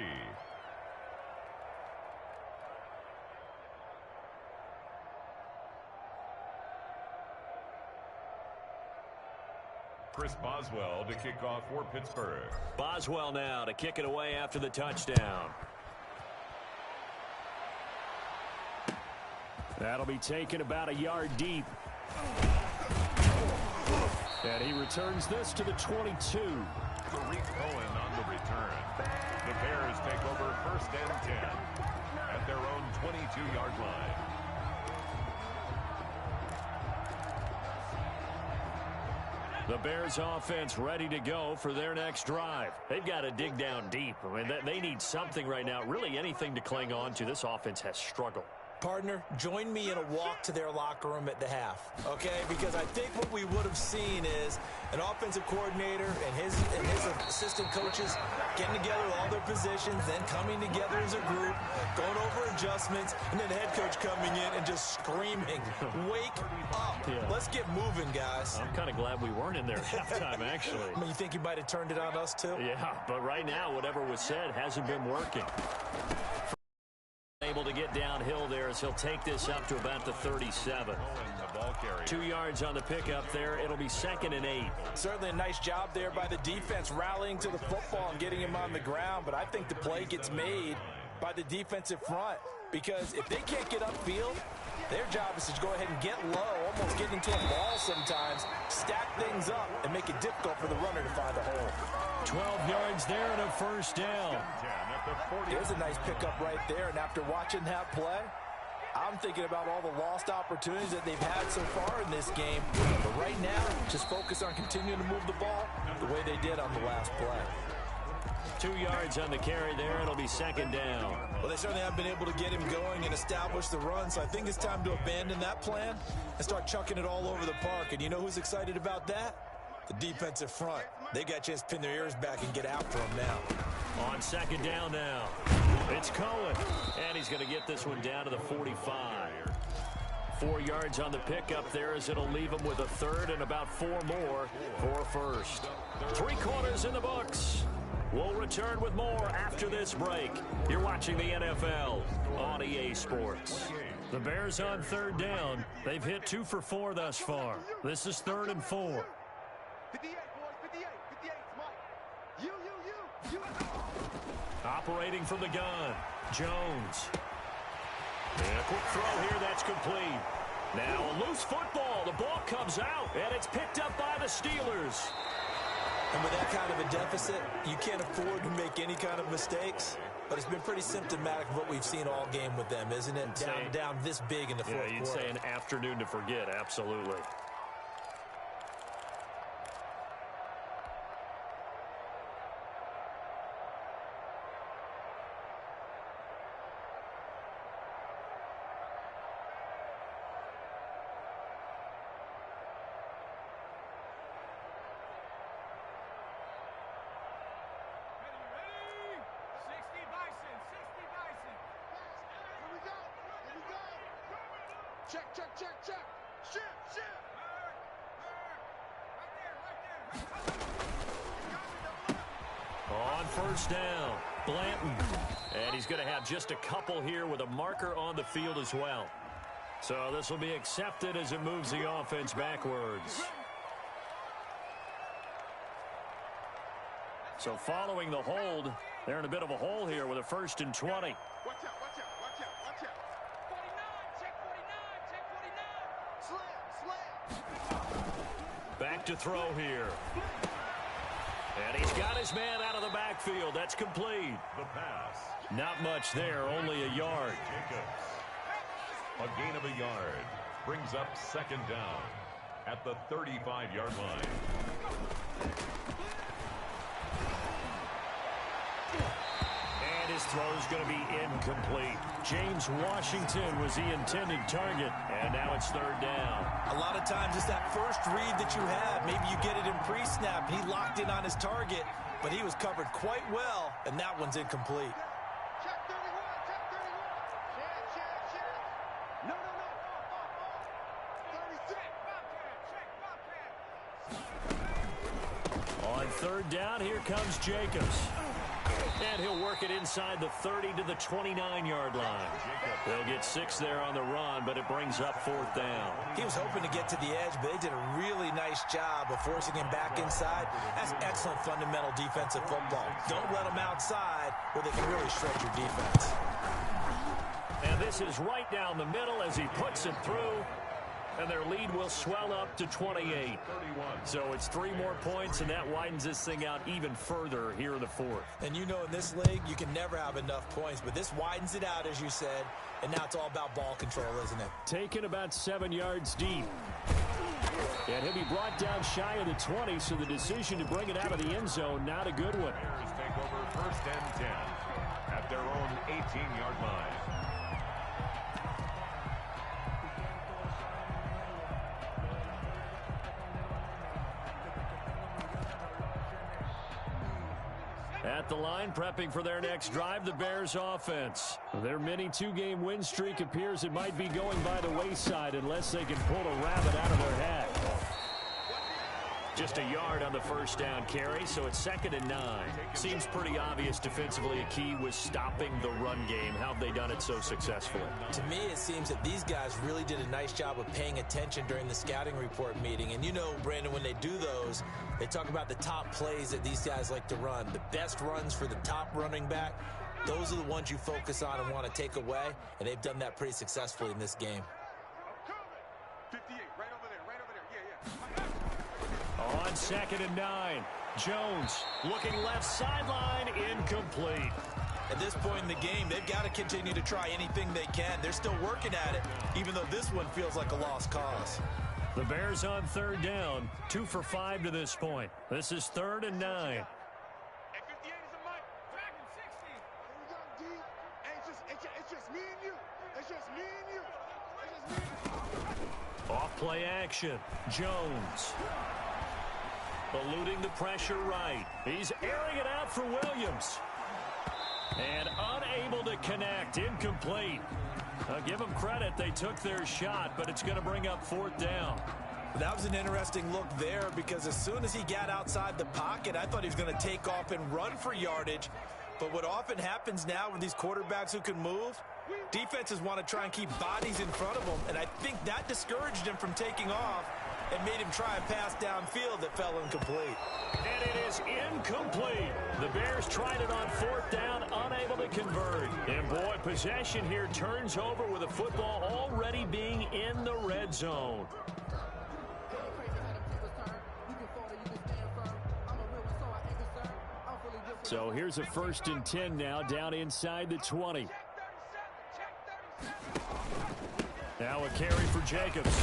Chris Boswell to kick off for Pittsburgh. Boswell now to kick it away after the touchdown. That'll be taken about a yard deep. And he returns this to the 22. Tariq Cohen on the return. The Bears take over 1st and 10 at their own 22-yard line. The Bears offense ready to go for their next drive. They've got to dig down deep. I mean, they need something right now, really anything to cling on to. This offense has struggled. Partner, join me in a walk to their locker room at the half, okay? Because I think what we would have seen is an offensive coordinator and his assistant coaches getting together with all their positions, then coming together as a group, going over adjustments, and then the head coach coming in and just screaming, "Wake up. Yeah. Let's get moving, guys." I'm kind of glad we weren't in there at halftime, actually. I mean, you think he might have turned it on us, too? Yeah, but right now, whatever was said hasn't been working. Able to get downhill there as he'll take this up to about the 37. 2 yards on the pickup there. It'll be 2nd and 8. Certainly a nice job there by the defense rallying to the football and getting him on the ground, but I think the play gets made by the defensive front because if they can't get upfield, their job is to go ahead and get low, almost get into a ball sometimes, stack things up, and make it difficult for the runner to find a hole. 12 yards there and a first down. There's a nice pickup right there, and after watching that play, I'm thinking about all the lost opportunities that they've had so far in this game. But right now, just focus on continuing to move the ball the way they did on the last play. 2 yards on the carry there. It'll be 2nd down. Well, they certainly have been able to get him going and establish the run, so I think it's time to abandon that plan and start chucking it all over the park. And you know who's excited about that? The defensive front. They got a chance to pin their ears back and get after him now. On 2nd down now. It's Cohen. And he's going to get this one down to the 45. 4 yards on the pickup there as it'll leave him with a 3rd and about 4 more for first. 3 quarters in the books. We'll return with more after this break. You're watching the NFL on EA Sports. The Bears on 3rd down. They've hit 2 for 4 thus far. This is 3rd and 4. 58, boys, 58, 58, Mike. You. Operating from the gun, Jones. And a quick throw here, that's complete. Now a loose football. The ball comes out, and it's picked up by the Steelers. And with that kind of a deficit, you can't afford to make any kind of mistakes. But it's been pretty symptomatic of what we've seen all game with them, isn't it? Down this big in the fourth quarter. You'd say an afternoon to forget, absolutely. Check. Shift. On 1st down, Blanton. And he's going to have just a couple here with a marker on the field as well. So this will be accepted as it moves the offense backwards. So following the hold, they're in a bit of a hole here with a 1st and 20. Watch out. 49, check 49. Slam. Back to throw here. And he's got his man out of the backfield. That's complete. The pass. Not much there, only a yard. Jacobs. A gain of a yard. Brings up 2nd down at the 35-yard line. And his throw's going to be incomplete. James Washington was the intended target, and now it's 3rd down. A lot of times it's that first read that you have. Maybe you get it in pre-snap, and he locked in on his target, but he was covered quite well, and that one's incomplete. Check 31. Check. No. 36. On 3rd down, here comes Jacobs. And he'll work it inside the 30 to the 29-yard line. They'll get 6 there on the run, but it brings up 4th down. He was hoping to get to the edge, but they did a really nice job of forcing him back inside. That's excellent fundamental defensive football. Don't let them outside where they can really stretch your defense. And this is right down the middle as he puts it through. And their lead will swell up to 28. So it's 3 more points, and that widens this thing out even further here in the 4th. And you know in this league, you can never have enough points, but this widens it out, as you said, and now it's all about ball control, isn't it? Taken about 7 yards deep. And he'll be brought down shy of the 20, so the decision to bring it out of the end zone, not a good one. Bears take over 1st and 10 at their own 18-yard line. At the line, prepping for their next drive, the Bears offense. Their mini 2-game win streak appears it might be going by the wayside unless they can pull a rabbit out of their hat. Just a yard on the first down carry, so it's 2nd and 9. Seems pretty obvious defensively a key was stopping the run game. How have they done it so successfully? To me, it seems that these guys really did a nice job of paying attention during the scouting report meeting. And you know, Brandon, when they do those, they talk about the top plays that these guys like to run. The best runs for the top running back, those are the ones you focus on and want to take away. And they've done that pretty successfully in this game. 58, right over there, yeah. On 2nd and 9, Jones looking left sideline, incomplete. At this point in the game, they've got to continue to try anything they can. They're still working at it, even though this one feels like a lost cause. The Bears on 3rd down, 2 for 5 to this point. This is 3rd and 9. And 58 is a mic. Back in 60. Here we go, D. Hey, it's just me and you. It's just me and you. It's just me and you. Off-play action, Jones. Eluding the pressure right. He's airing it out for Williams. And unable to connect, incomplete. I'll give them credit, they took their shot, but it's going to bring up 4th down. That was an interesting look there because as soon as he got outside the pocket, I thought he was going to take off and run for yardage. But what often happens now with these quarterbacks who can move, defenses want to try and keep bodies in front of them, and I think that discouraged him from taking off and made him try a pass downfield that fell incomplete. And it is incomplete. The Bears tried it on 4th down, unable to convert. And boy, possession here turns over with a football already being in the red zone. So here's a 1st and 10 now, down inside the 20. Now a carry for Jacobs.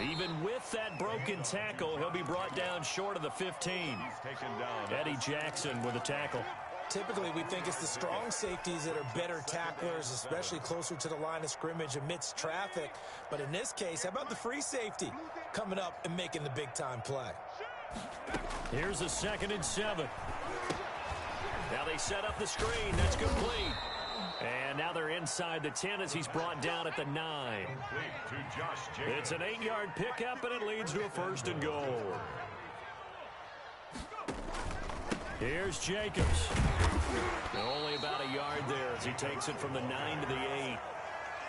Even with that broken tackle, he'll be brought down short of the 15. He's taken down. Eddie Jackson with a tackle. Typically, we think it's the strong safeties that are better tacklers, especially closer to the line of scrimmage amidst traffic. But in this case, how about the free safety coming up and making the big-time play? Here's a 2nd and 7. Now they set up the screen. That's complete. And now they're inside the 10 as he's brought down at the 9. It's an 8-yard pickup, and it leads to a 1st and goal. Here's Jacobs. Only about a yard there as he takes it from the 9 to the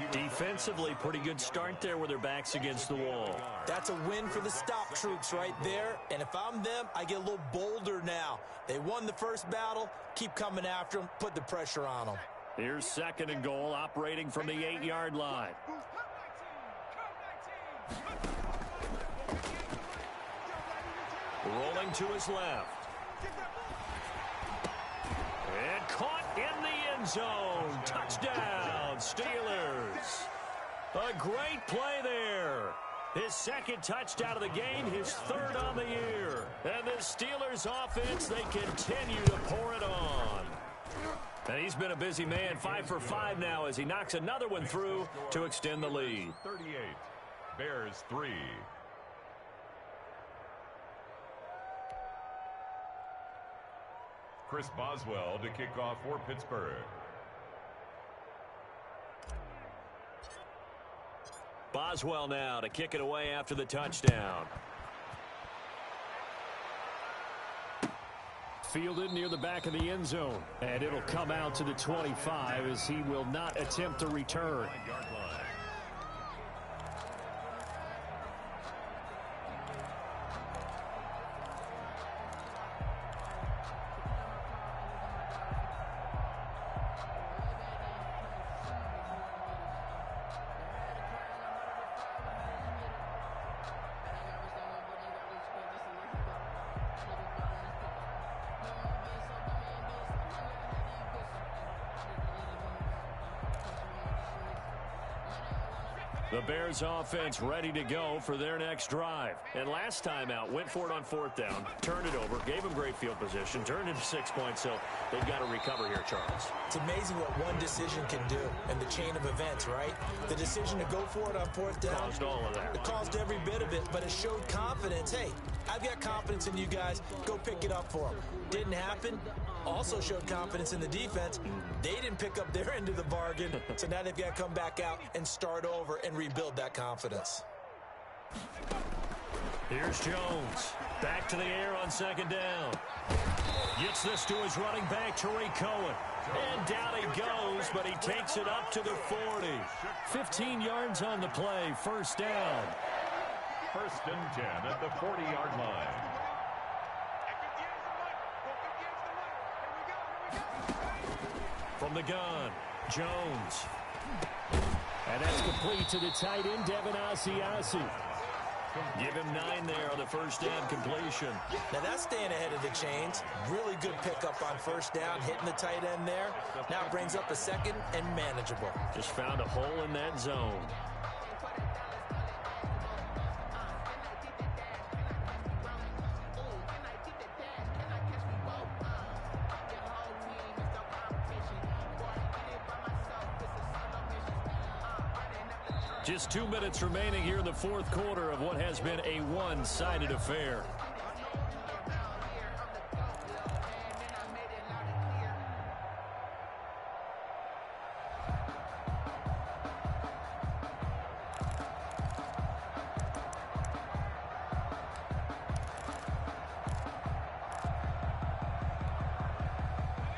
8. Defensively, pretty good start there with their backs against the wall. That's a win for the stop troops right there. And if I'm them, I get a little bolder now. They won the first battle. Keep coming after them. Put the pressure on them. Here's 2nd and goal, operating from the 8-yard line. Rolling to his left. And caught in the end zone. Touchdown, Steelers. A great play there. His 2nd touchdown of the game, his 3rd on the year. And the Steelers offense, they continue to pour it on. And he's been a busy man, 5 for 5 now as he knocks another one through to extend the lead. 38, Bears 3. Chris Boswell to kick off for Pittsburgh. Boswell now to kick it away after the touchdown. Fielded near the back of the end zone. And it'll come out to the 25 as he will not attempt to return. The Bears offense ready to go for their next drive. And last time out, went for it on 4th down, turned it over, gave them great field position, turned into 6 points, so they've got to recover here, Charles. It's amazing what one decision can do in the chain of events, right? The decision to go for it on 4th down. Caused all of that. It caused every bit of it, but it showed confidence. Hey, I've got confidence in you guys. Go pick it up for them. Didn't happen. Also showed confidence in the defense. They didn't pick up their end of the bargain, so now they've got to come back out and start over and rebuild that confidence. Here's Jones. Back to the air on 2nd down. Gets this to his running back, Tariq Cohen. And down he goes, but he takes it up to the 40. 15 yards on the play, 1st down. 1st and 10 at the 40-yard line. From the gun, Jones. And that's complete to the tight end, Devin Asiasi. Give him 9 there on the 1st down completion. Now that's staying ahead of the chains. Really good pickup on 1st down, hitting the tight end there. Now it brings up a 2nd and manageable. Just found a hole in that zone. Just 2 minutes remaining here in the 4th quarter of what has been a one-sided affair.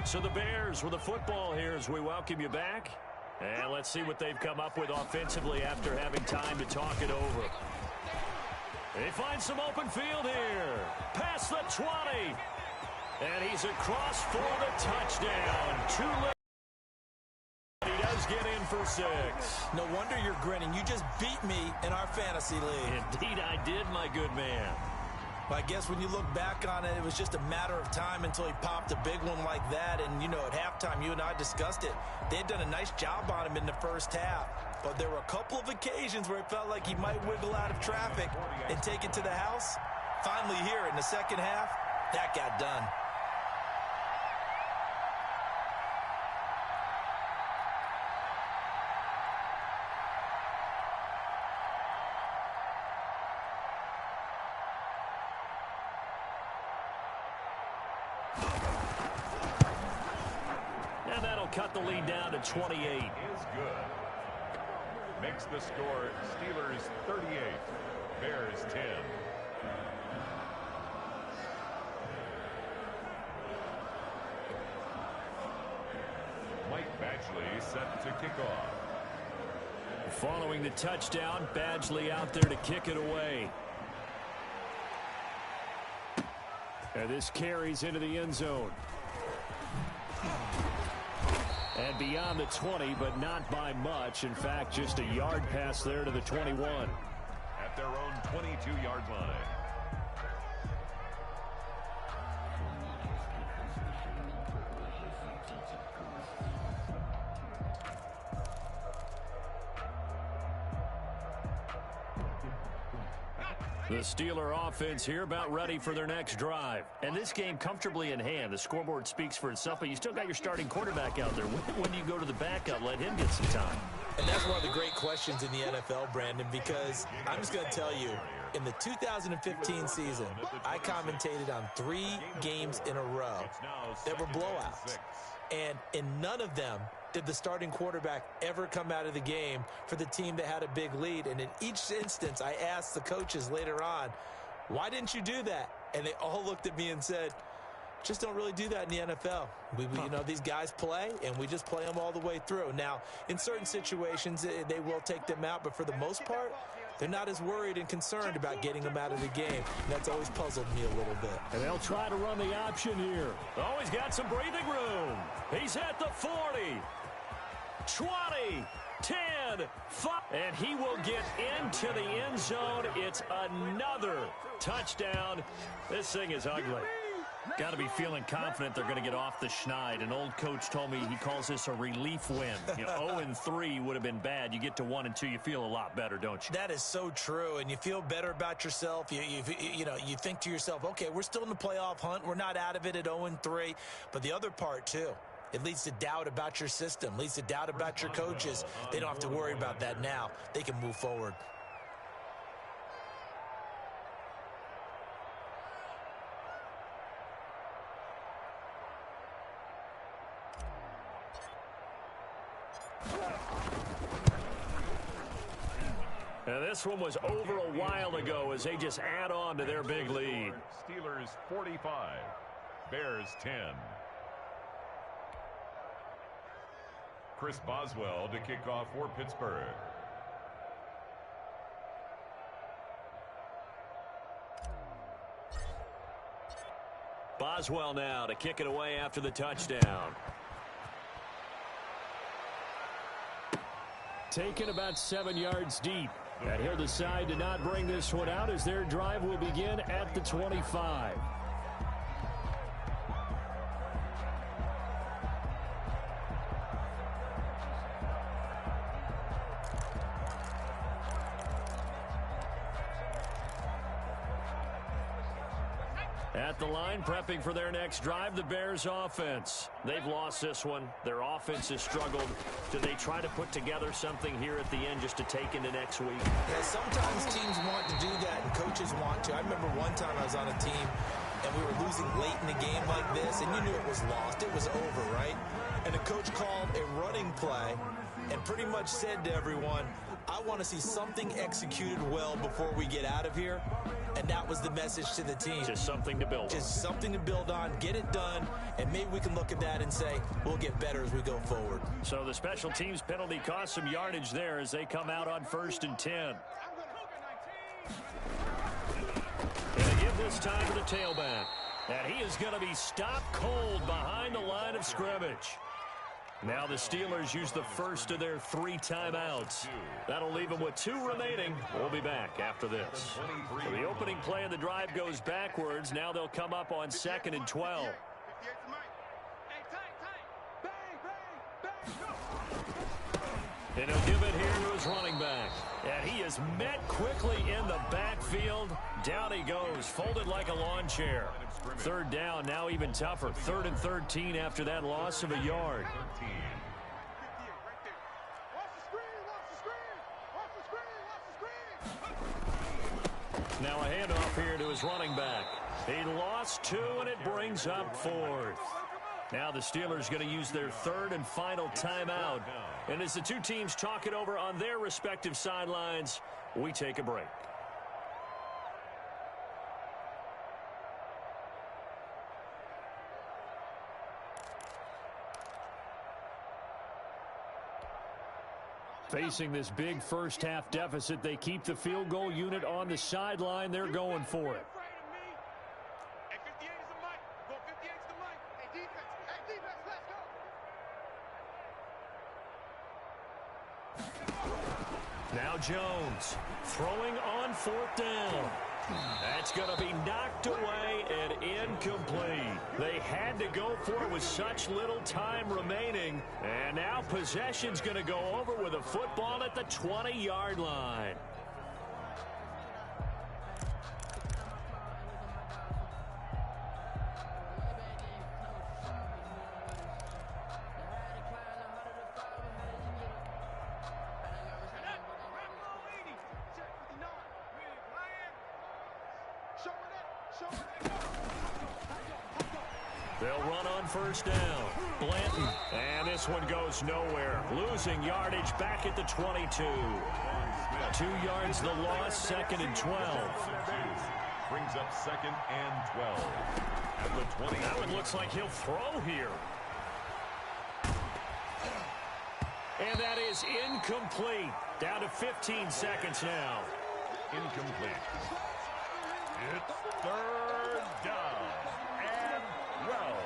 So the Bears with the football here as we welcome you back. And let's see what they've come up with offensively after having time to talk it over. They find some open field here. Past the 20. And he's across for the touchdown. He does get in for 6. No wonder you're grinning. You just beat me in our fantasy league. Indeed I did, my good man. Well, I guess when you look back on it, it was just a matter of time until he popped a big one like that. And, you know, at halftime, you and I discussed it. They had done a nice job on him in the 1st half. But there were a couple of occasions where it felt like he might wiggle out of traffic and take it to the house. Finally here in the 2nd half, that got done. Cut the lead down to 28. Is good. Makes the score Steelers 38, Bears 10. Mike Badgley set to kick off. Following the touchdown, Badgley out there to kick it away. And this carries into the end zone. And beyond the 20, but not by much. In fact, just a yard pass there to the 21. At their own 22-yard line. The Steeler offense here about ready for their next drive. And this game comfortably in hand. The scoreboard speaks for itself, but you still got your starting quarterback out there. When do you go to the backup, let him get some time? And that's one of the great questions in the NFL, Brandon, because I'm just going to tell you, in the 2015 season, I commentated on 3 games in a row that were blowouts. And in none of them did the starting quarterback ever come out of the game for the team that had a big lead. And in each instance, I asked the coaches later on, why didn't you do that? And they all looked at me and said, just don't really do that in the NFL. You know, these guys play, and we just play them all the way through. Now, in certain situations, they will take them out, but for the most part, they're not as worried and concerned about getting them out of the game. And that's always puzzled me a little bit. And they'll try to run the option here. Oh, he's got some breathing room. He's at the 40, 20, 10, 5. And he will get into the end zone. It's another touchdown. This thing is ugly. Got to be feeling confident they're going to get off the schneid. An old coach told me he calls this a relief win. 0-3 would have been bad. You get to 1-2, you feel a lot better, don't you? That is so true, and you feel better about yourself. You think to yourself, okay, we're still in the playoff hunt. We're not out of it at 0-3. But the other part, too, it leads to doubt about your system, leads to doubt about your coaches. They don't have to worry about that now. They can move forward. And this one was over a while ago as they just add on to their big lead. Steelers 45, Bears 10. Chris Boswell to kick off for Pittsburgh. Boswell now to kick it away after the touchdown. Taken about 7 yards deep. And he'll decide to not bring this one out as their drive will begin at the 25. At the line, prepping for their next drive, the Bears offense. They've lost this one. Their offense has struggled. Do they try to put together something here at the end just to take into next week? Yeah, sometimes teams want to do that and coaches want to. I remember one time I was on a team and we were losing late in the game like this, and you knew it was lost. It was over, right? And the coach called a running play and pretty much said to everyone, I want to see something executed well before we get out of here. And that was the message to the team. Just something to build on. Just something to build on, get it done, and maybe we can look at that and say, we'll get better as we go forward. So the special teams penalty cost some yardage there as they come out on 1st and 10. And they give this time to the tailback. And he is going to be stopped cold behind the line of scrimmage. Now the Steelers use the first of their 3 timeouts. That'll leave them with 2 remaining. We'll be back after this. So the opening play of the drive goes backwards. Now they'll come up on 2nd and 12. And he'll give it here to his running back. And he is met quickly in the backfield. Down he goes, folded like a lawn chair. 3rd down, now even tougher. 3rd and 13 after that loss of a yard. Now a handoff here to his running back. He lost 2, and it brings up 4th. Now the Steelers going to use their 3rd and final timeout. And as the 2 teams talk it over on their respective sidelines, we take a break. Facing this big first-half deficit, they keep the field goal unit on the sideline. They're going for it. Now Jones throwing on 4th down. That's going to be knocked away and incomplete. They had to go for it with such little time remaining. And now possession's going to go over with a football at the 20-yard line. They'll run on 1st down. Blanton. And this one goes nowhere. Losing yardage back at the 22. 2 yards the loss, 2nd and 12. Brings up 2nd and 12. At the 20. That one looks like he'll throw here. And that is incomplete. Down to 15 seconds now. Incomplete. It's 3rd down and 12.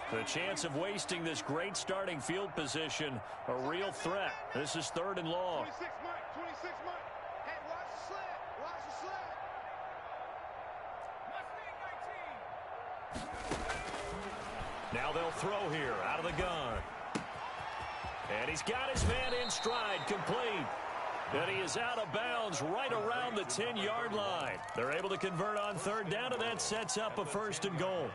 The chance of wasting this great starting field position, a real threat. This is 3rd and long. 26 Mike. Hey, watch the sled. Watch the sled. Now they'll throw here out of the gun. And he's got his man in stride, complete. And he is out of bounds right around the 10-yard line. They're able to convert on third down, and that sets up a 1st and goal.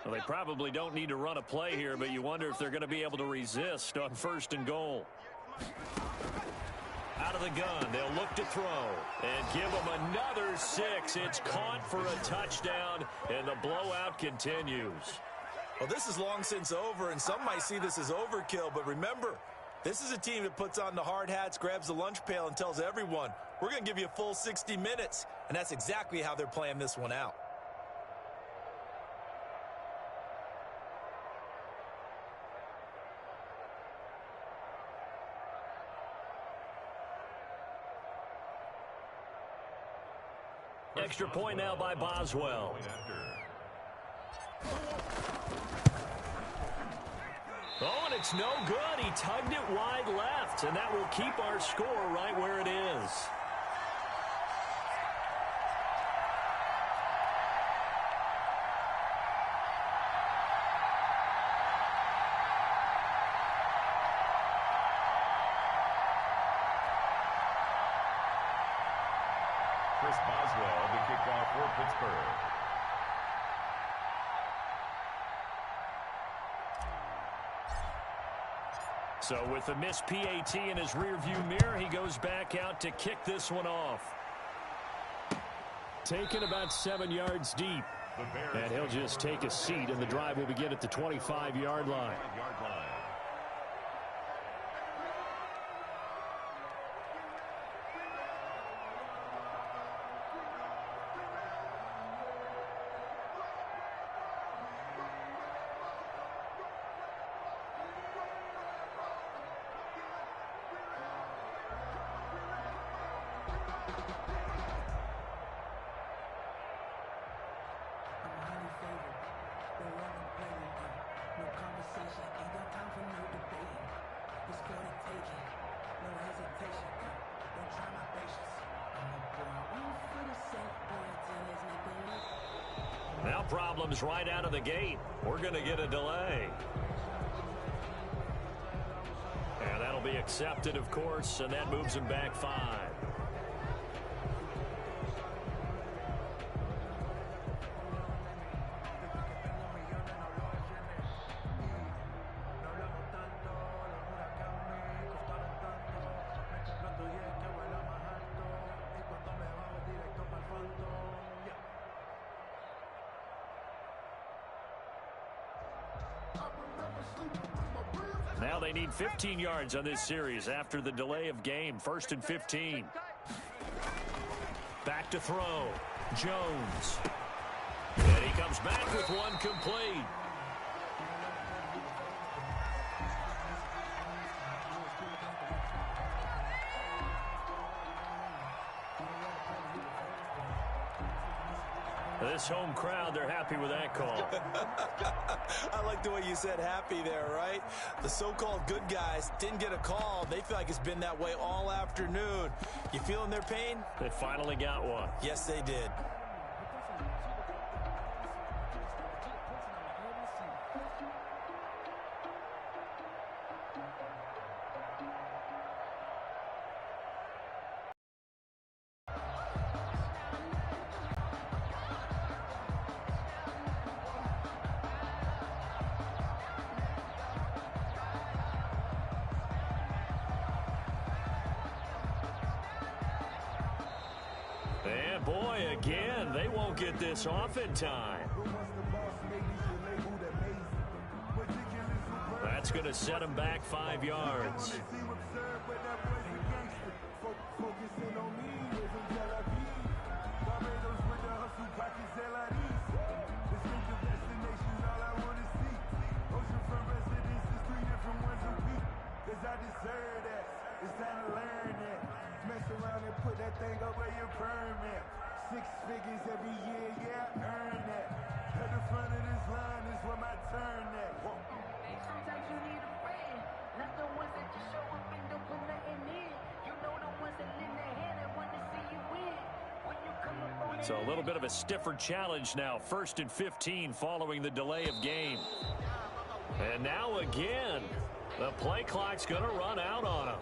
Well, they probably don't need to run a play here, but you wonder if they're going to be able to resist on 1st and goal. Out of the gun, they'll look to throw and give them another 6. It's caught for a touchdown, and the blowout continues. Well, this is long since over, and some might see this as overkill, but remember, this is a team that puts on the hard hats, grabs the lunch pail, and tells everyone, we're going to give you a full 60 minutes, and that's exactly how they're playing this one out. Extra point now by Boswell. Oh, and it's no good. He tugged it wide left, and that will keep our score right where it is. Chris Boswell, the kickoff for Pittsburgh. So with the missed PAT in his rearview mirror, he goes back out to kick this one off. Taken about 7 yards deep. And he'll just take a seat, and the drive will begin at the 25-yard line. Now problems right out of the gate. We're going to get a delay. And that'll be accepted, of course, and that moves him back 5. Now they need 15 yards on this series after the delay of game. 1st and 15. Back to throw. Jones. And he comes back with one complete. This home crowd, they're happy with that call. I like the way you said happy there, right? The so-called good guys didn't get a call. They feel like it's been that way all afternoon. You feeling their pain? They finally got one. Yes, they did. And boy, again, they won't get this off in time. That's going to set them back 5 yards. It's time to learn that. Mess around and put that thing up where your permit. 6 figures So a little bit of a stiffer challenge now. 1st and 15 following the delay of game. And now again, the play clock's going to run out on him.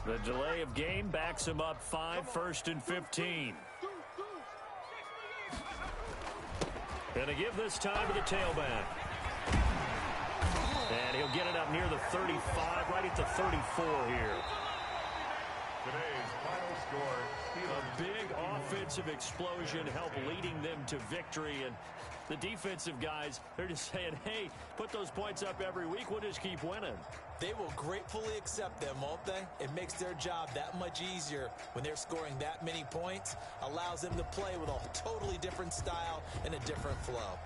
The delay of game backs him up 5, 1st and 15. Going to give this time to the tailback. And he'll get it up near the 35, right at the 34 here. Today's final score. A big offensive explosion helped leading them to victory. And the defensive guys, they're just saying, hey, put those points up every week. We'll just keep winning. They will gratefully accept them, won't they? It makes their job that much easier when they're scoring that many points. Allows them to play with a totally different style and a different flow.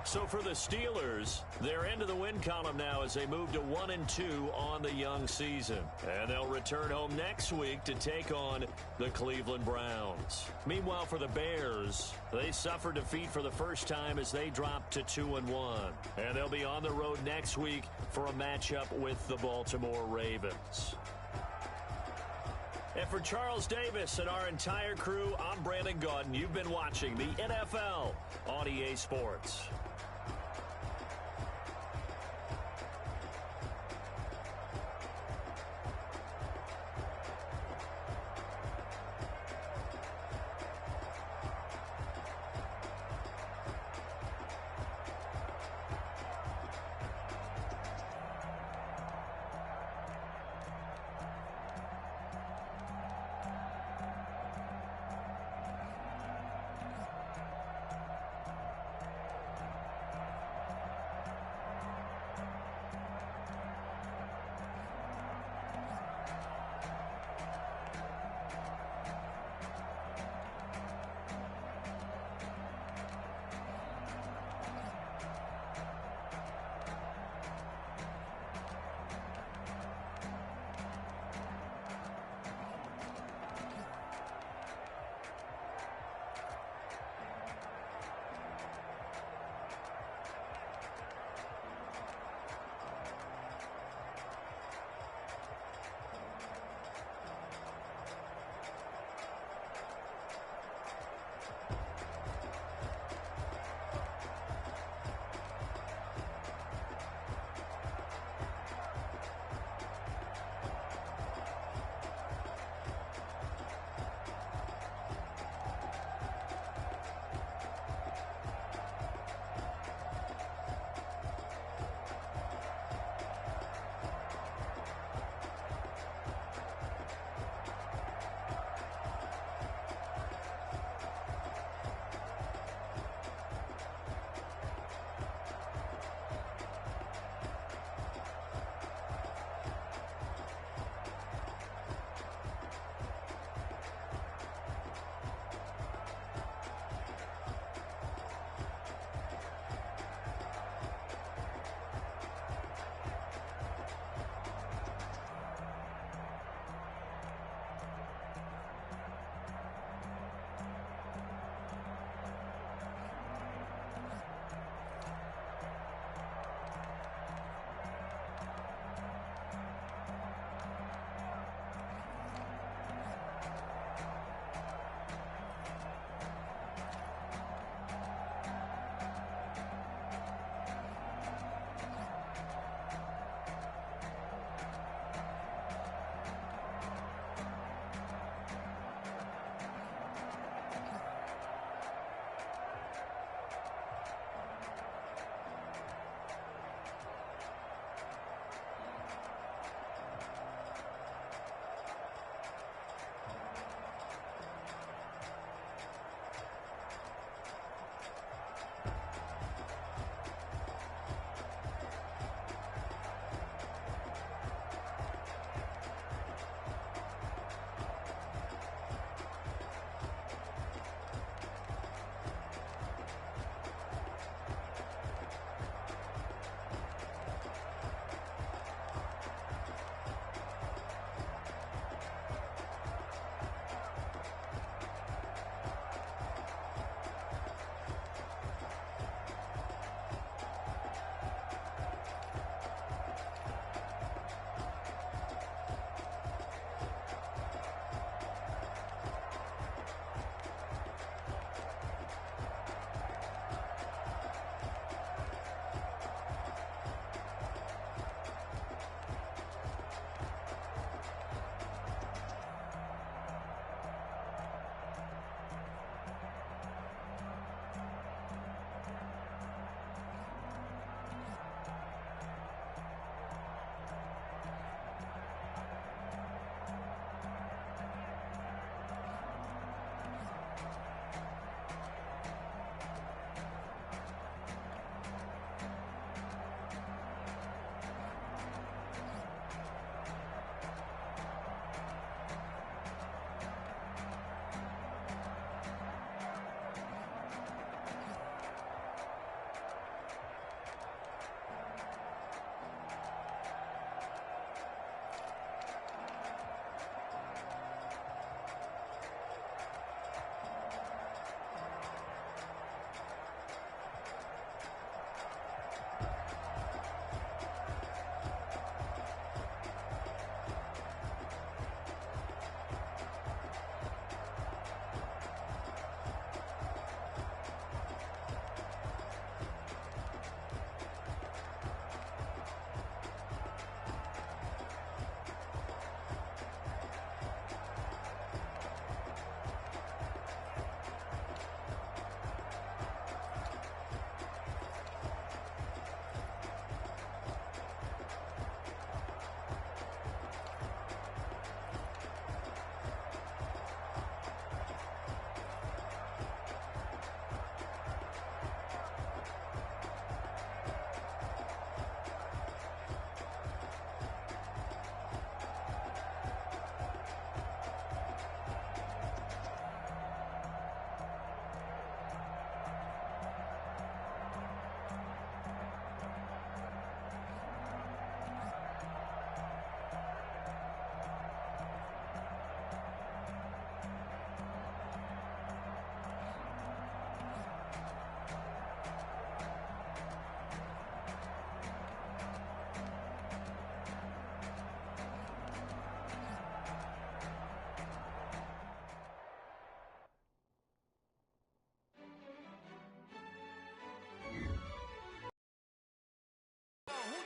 So for the Steelers, they're into the win column now as they move to 1-2 on the young season. And they'll return home next week to take on the Cleveland Browns. Meanwhile, for the Bears, they suffered defeat for the first time as they dropped to 2-1. And they'll be on the road next week for a matchup with the Baltimore Ravens. And for Charles Davis and our entire crew, I'm Brandon Gaudin. You've been watching the NFL on EA Sports.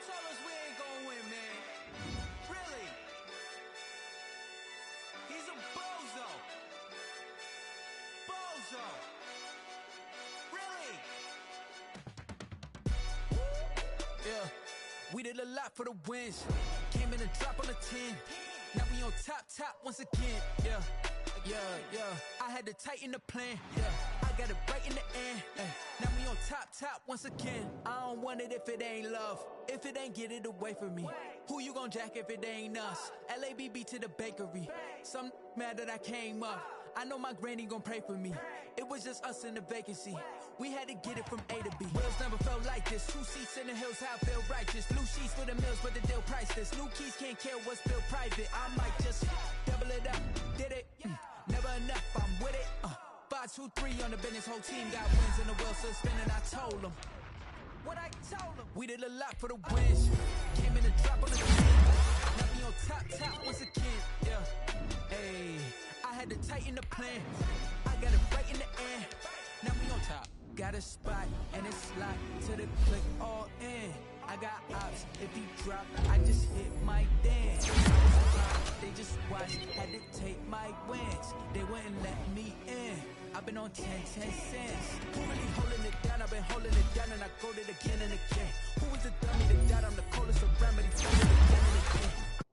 told us we ain't gonna win, man. Really? He's a bozo. Bozo. Really? Yeah, we did a lot for the wins. Came in a drop on the 10. Now we on top once again. Yeah. I had to tighten the plan. Yeah, I got it right in the end. Now we on top once again. I don't want it if it ain't love. If it ain't, get it away from me. Who you gon' jack if it ain't us? LABB to the bakery. Some mad that I came up. I know my granny gon' pray for me. It was just us in the vacancy. We had to get it from A to B. Wheels never felt like this. 2 seats in the hills, how I feel righteous. Blue sheets for the mills, but the deal priceless. New keys can't care what's built private. I might just double it up. Did it? Never enough, I'm with it. 5, 2, 3 on the business. Whole team got wins and the wheels still spinning. I told them what I told them. We did a lot for the wins. Came in a drop on the 10. Now we on top once again. Yeah, hey, I had to tighten the plan. I got it right in the end. Now we on top. Got a spot and it's locked to the click all in. I got ops, if he drop, I just hit my dance. They just watched, had to take my wins. They wouldn't let me in. I've been on 10 cents. Who really holding it down? I've been holding it down and I go it again and again. Who was the dummy that died? I'm the coldest around, but he's holding it again and again.